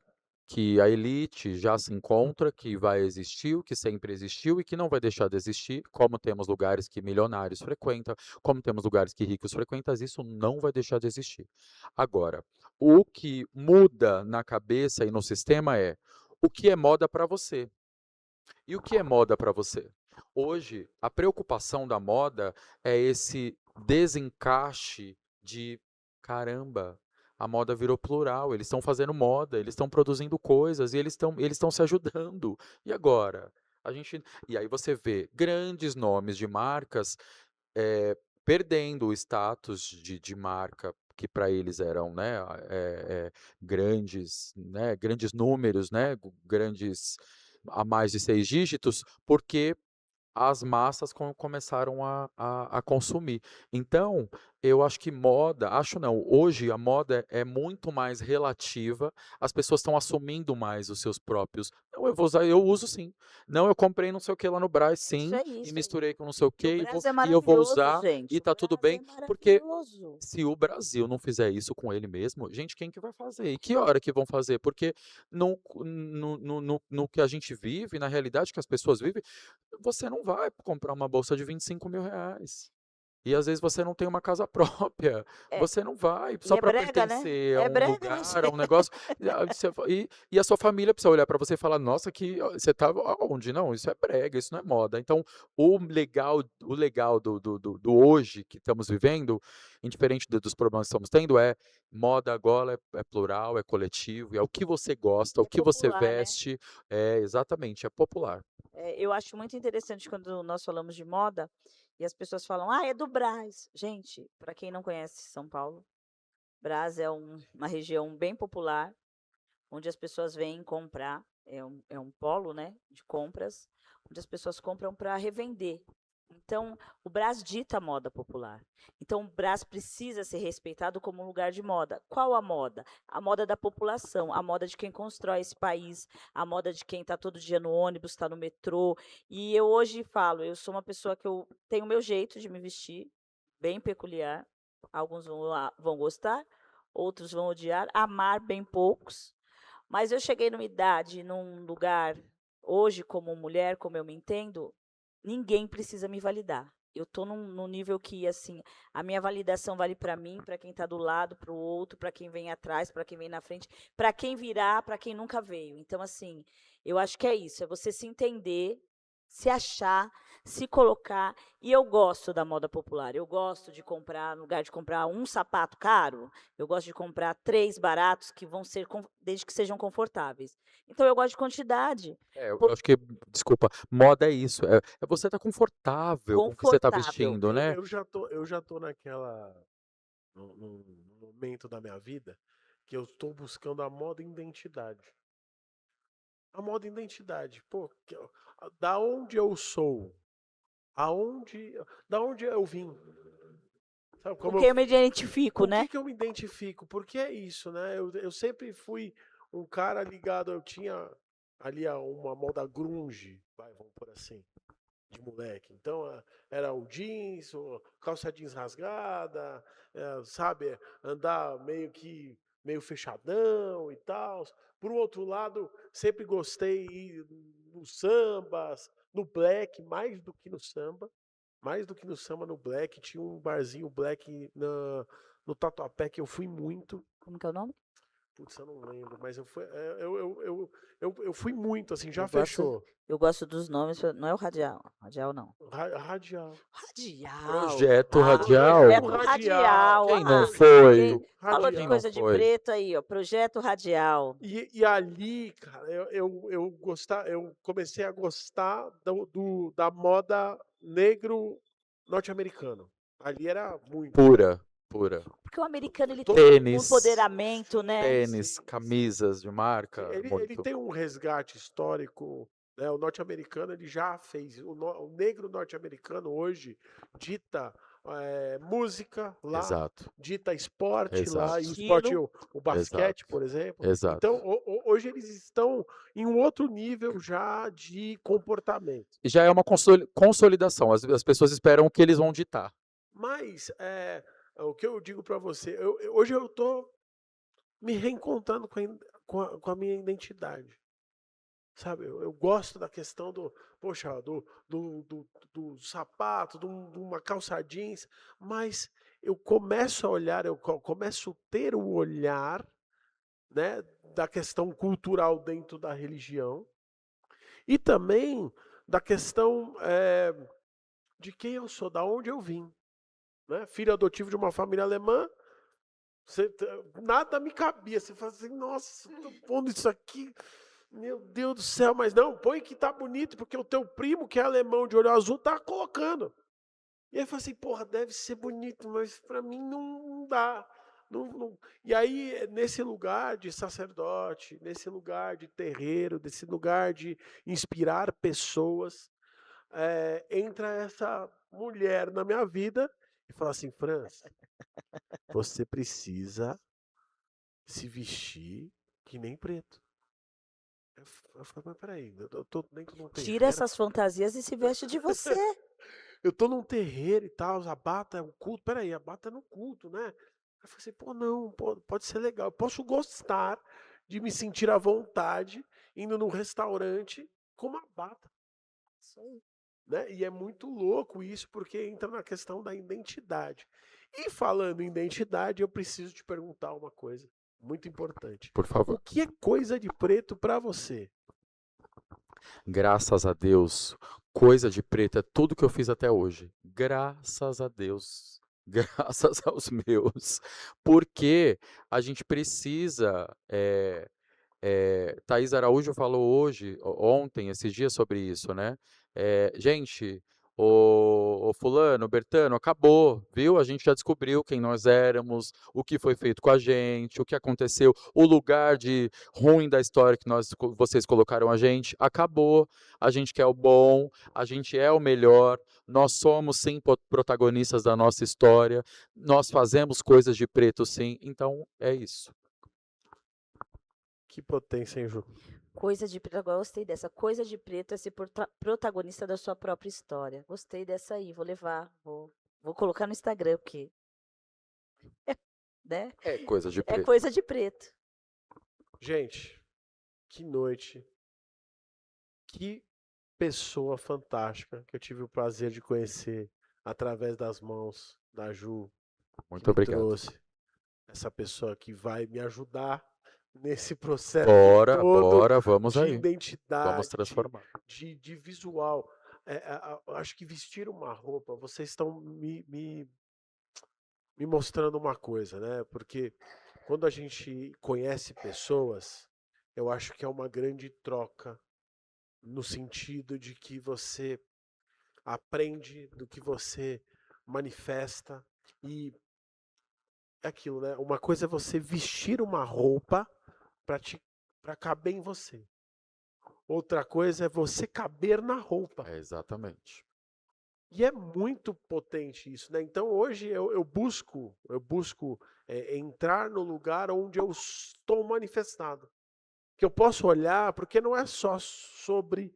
que a elite já se encontra, que vai existir, que sempre existiu e que não vai deixar de existir, como temos lugares que milionários frequentam, como temos lugares que ricos frequentam, isso não vai deixar de existir. Agora, o que muda na cabeça e no sistema é o que é moda para você. E o que é moda para você? Hoje, a preocupação da moda é esse desencaixe de caramba, a moda virou plural, eles estão fazendo moda, eles estão produzindo coisas e eles estão se ajudando. E agora? E aí você vê grandes nomes de marcas perdendo o status de marca que para eles eram, grandes, né, grandes números, né, grandes a mais de 6 dígitos, porque as massas começaram a consumir. Então, eu acho que moda, acho não, hoje a moda é muito mais relativa, as pessoas estão assumindo mais os seus próprios. Não, eu vou usar, eu uso sim. Não, eu comprei não sei o que lá no Brás, Isso sim, aí, e isso aí. misturei com não sei o E o que, Brás é e eu vou maravilhoso, usar, e gente, o tá tudo Brás é bem, porque maravilhoso. se o Brasil não fizer isso com ele mesmo, gente, quem que vai fazer? E que hora que vão fazer? Porque no que a gente vive, na realidade que as pessoas vivem, você não vai comprar uma bolsa de 25 mil reais. E às vezes você não tem uma casa própria, É, você não vai e só é para brega, né? pertencer a É um brega, mas lugar, a um negócio, e a sua família precisa olhar para você e falar: "Nossa, que você tá aonde? Não, isso é brega, isso não é moda". Então, o legal do hoje que estamos vivendo, indiferente dos problemas que estamos tendo, é moda agora é plural, é coletivo, é o que você gosta, e o é que você popular, né? veste, é exatamente, é popular. Eu acho muito interessante quando nós falamos de moda e as pessoas falam: "Ah, é do Brás". Gente, para quem não conhece São Paulo, Brás é uma região bem popular, onde as pessoas vêm comprar, é um polo, né, de compras, onde as pessoas compram para revender. Então, o Brás dita a moda popular. Então, o Brás precisa ser respeitado como um lugar de moda. Qual a moda? A moda da população, a moda de quem constrói esse país, a moda de quem está todo dia no ônibus, está no metrô. E eu hoje falo, eu sou uma pessoa que eu tenho o meu jeito de me vestir, bem peculiar. Alguns vão gostar, outros vão odiar, amar bem poucos. Mas eu cheguei numa idade, num lugar, hoje, como mulher, como eu me entendo, ninguém precisa me validar. Eu estou num nível que, assim, a minha validação vale para mim, para quem está do lado, para o outro, para quem vem atrás, para quem vem na frente, para quem virá, para quem nunca veio. Então, assim, eu acho que é isso, é você se entender, se achar, se colocar. E eu gosto da moda popular. Eu gosto de comprar, no lugar de comprar um sapato caro, eu gosto de comprar 3 baratos que vão ser, desde que sejam confortáveis. Então, eu gosto de quantidade. Eu acho que, desculpa, moda é isso, é você estar confortável com o que você está Confortável. vestindo, né? Eu já tô naquela, num momento da minha vida que eu estou buscando a moda identidade. A moda identidade. Pô, da onde eu sou? Aonde, da onde eu vim? Sabe Com como quem eu me identifico, com o né? que eu me identifico? Porque é isso, né? Eu sempre fui um cara ligado, eu tinha ali uma moda grunge, vai, vamos por assim, de moleque. Então era o jeans, calça jeans rasgada, sabe, andar meio fechadão e tal. Por outro lado, sempre gostei ir no sambas, no black, mais do que no samba. Mais do que no samba, no black. Tinha um barzinho black no Tatuapé que eu fui muito. Como que é o nome? Putz, eu não lembro, mas eu fui muito, assim, já Eu gosto, fechou. eu gosto dos nomes, não é o Radial. Radial não. Radial. Radial. Projeto Ah, Radial. Projeto Projeto Radial. Radial. Quem não Ah, foi? quem falou de Quem Radial. não coisa de foi? preto aí, ó. Projeto Radial. E ali, cara, eu comecei a gostar da moda negro norte-americano. Ali era muito. Pura, pura. Porque o americano ele tem Todo, um Tênis, empoderamento, né? tênis, camisas de marca, Ele muito. tem um resgate histórico, né? O norte-americano ele já fez. O negro norte-americano hoje dita música lá, Exato, dita esporte lá, e o exato, esporte, Estilo. o basquete, exato, por exemplo. Então, exato. hoje eles estão em um outro nível já de comportamento. E já é uma consolidação. As pessoas esperam que eles vão ditar. Mas o que eu digo para você, hoje eu estou me reencontrando com a minha identidade. Sabe, eu gosto da questão poxa, do sapato, de uma calça jeans, mas eu começo a olhar, eu começo a ter o olhar, né, da questão cultural dentro da religião e também da questão de quem eu sou, da onde eu vim, né? Filho adotivo de uma família alemã, você, nada me cabia. Você fala assim, nossa, tô pondo isso aqui. Meu Deus do céu, mas não, põe que tá bonito, porque o teu primo, que é alemão de olho azul, tá colocando. E aí eu falei assim, porra, deve ser bonito, mas para mim não dá. E aí, nesse lugar de sacerdote, nesse lugar de terreiro, nesse lugar de inspirar pessoas, entra essa mulher na minha vida e fala assim, Franz, você precisa se vestir que nem preto. Eu falei, mas peraí, eu tô dentro de um Tira terreiro, essas fantasias e se veste de você. eu tô num terreiro e tal, a bata é um culto, peraí, a bata é no culto, né? Aí eu falei assim, pô, não, pode ser legal, eu posso gostar de me sentir à vontade indo num restaurante com uma bata, né? E é muito louco isso, porque entra na questão da identidade. E falando em identidade, eu preciso te perguntar uma coisa muito importante. Por O favor. que é coisa de preto para você? Graças a Deus, coisa de preto é tudo que eu fiz até hoje. Graças a Deus. Graças aos meus. Porque a gente precisa. Thaís Araújo falou hoje, ontem, esses dias, sobre isso, né? Gente, ô fulano, Bertano, acabou, viu? A gente já descobriu quem nós éramos, o que foi feito com a gente, o que aconteceu, o lugar de ruim da história que vocês colocaram a gente, acabou. A gente quer o bom, a gente é o melhor, nós somos sim protagonistas da nossa história, nós fazemos coisas de preto sim, então é isso. Que potência, hein, Ju? Coisa de preto, agora eu gostei dessa. Coisa de preto é ser protagonista da sua própria história. Gostei dessa aí, vou levar, vou colocar no Instagram, porque, né? É coisa de É preto. coisa de preto. Gente, que noite. Que pessoa fantástica que eu tive o prazer de conhecer através das mãos da Ju, que Muito me obrigado. trouxe essa pessoa que vai me ajudar nesse processo Bora, todo bora, vamos de aí. Vamos identidade, transformar. de visual. Acho que vestir uma roupa, vocês estão me mostrando uma coisa, né? Porque quando a gente conhece pessoas, eu acho que é uma grande troca no sentido de que você aprende do que você manifesta e é aquilo, né? Uma coisa é você vestir uma roupa para caber em você. Outra coisa é você caber na roupa. É, exatamente. E é muito potente isso, né? Então hoje eu busco entrar no lugar onde eu estou manifestado. Que eu posso olhar, porque não é só sobre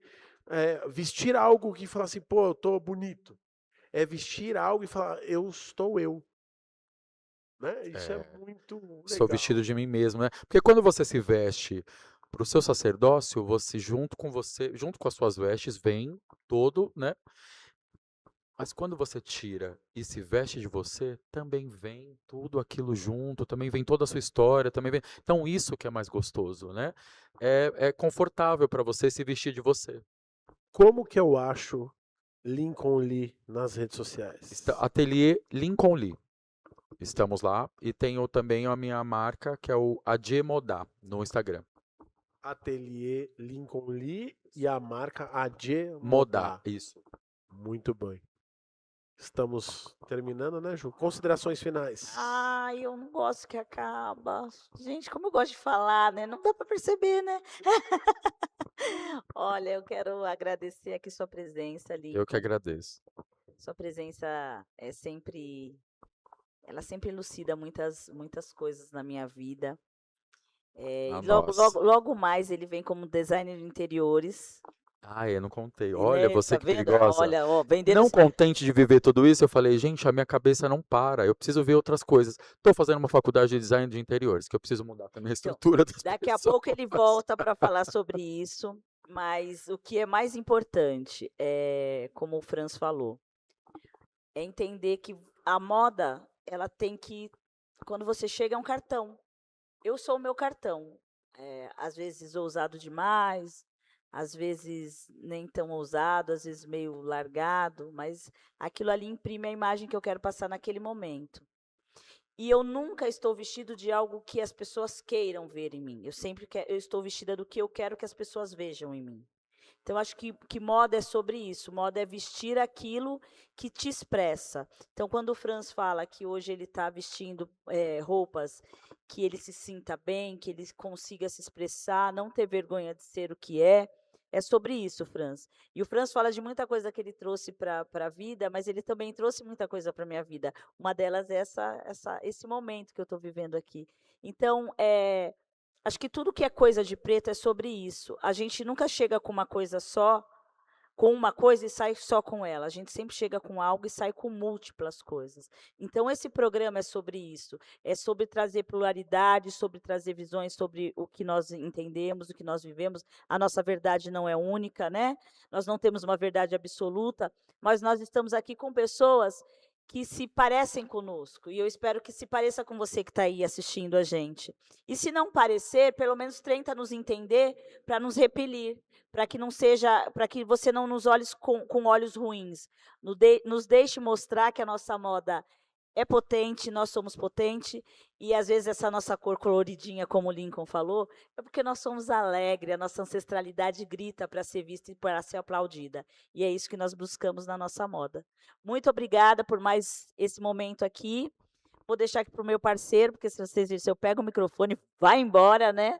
vestir algo que fala assim, pô, eu tô bonito. É vestir algo e falar, eu estou eu. Né? Isso é muito Sou legal. vestido de mim mesmo, né? Porque quando você se veste para o seu sacerdócio, você, junto com as suas vestes, vem todo, né? Mas quando você tira e se veste de você, também vem tudo aquilo junto, também vem toda a sua história, também vem. Então, isso que é mais gostoso, né? É confortável para você se vestir de você. Como que eu acho Lincoln Lee nas redes sociais? Ateliê Lincoln Lee. Estamos lá. E tenho também a minha marca, que é o Adie Modá, no Instagram. Ateliê Lincoln Lee e a marca AD Modá, Modá. isso. Muito bem. Estamos terminando, né, Ju? Considerações finais. Ai, eu não gosto que acaba. Gente, como eu gosto de falar, né? Não dá para perceber, né? Olha, eu quero agradecer aqui sua presença, Eu que Lincoln. agradeço. Sua presença ela sempre elucida muitas coisas na minha vida. A E logo, nós. logo, logo mais ele vem como designer de interiores. Ah, eu não contei. E, Olha, né, você tá que vendo? perigosa. Olha, ó, vendendo. Não contente de viver tudo isso, eu falei, gente, a minha cabeça não para, eu preciso ver outras coisas. Estou fazendo uma faculdade de design de interiores, que eu preciso mudar também a Então, estrutura das daqui a pessoas. pouco ele volta para falar sobre isso, mas o que é mais importante é, como o Franz falou, é entender que a moda, ela tem que, quando você chega, é um cartão. Eu sou o meu cartão. Às vezes ousado demais, às vezes nem tão ousado, às vezes meio largado, mas aquilo ali imprime a imagem que eu quero passar naquele momento. E eu nunca estou vestido de algo que as pessoas queiram ver em mim. Eu estou vestida do que eu quero que as pessoas vejam em mim. Então, acho que moda é sobre isso. Moda é vestir aquilo que te expressa. Então, quando o Franz fala que hoje ele está vestindo roupas que ele se sinta bem, que ele consiga se expressar, não ter vergonha de ser o que é sobre isso, Franz. E o Franz fala de muita coisa que ele trouxe para a vida, mas ele também trouxe muita coisa para a minha vida. Uma delas é esse momento que eu estou vivendo aqui. Então, acho que tudo que é coisa de preto é sobre isso. A gente nunca chega com uma coisa só, com uma coisa e sai só com ela. A gente sempre chega com algo e sai com múltiplas coisas. Então, esse programa é sobre isso. É sobre trazer pluralidade, sobre trazer visões sobre o que nós entendemos, o que nós vivemos. A nossa verdade não é única, né? Nós não temos uma verdade absoluta, mas nós estamos aqui com pessoas que se parecem conosco. E eu espero que se pareça com você que está aí assistindo a gente. E se não parecer, pelo menos tenta nos entender para nos repelir, para que não seja, para que você não nos olhe com olhos ruins. Nos deixe mostrar que a nossa moda é potente, nós somos potente, e às vezes essa nossa cor coloridinha, como o Lincoln falou, é porque nós somos alegres, a nossa ancestralidade grita para ser vista e para ser aplaudida. E é isso que nós buscamos na nossa moda. Muito obrigada por mais esse momento aqui. Vou deixar aqui para o meu parceiro, porque se eu pego o microfone, vai embora, né?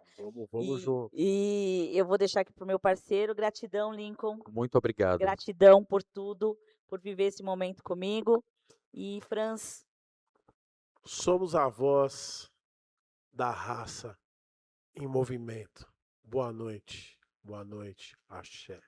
Vamos junto. E eu vou deixar aqui para o meu parceiro. Gratidão, Lincoln. Muito obrigado. Gratidão por tudo, por viver esse momento comigo. E, Franz, Somos a voz da raça em movimento. Boa noite. Boa noite. Axé.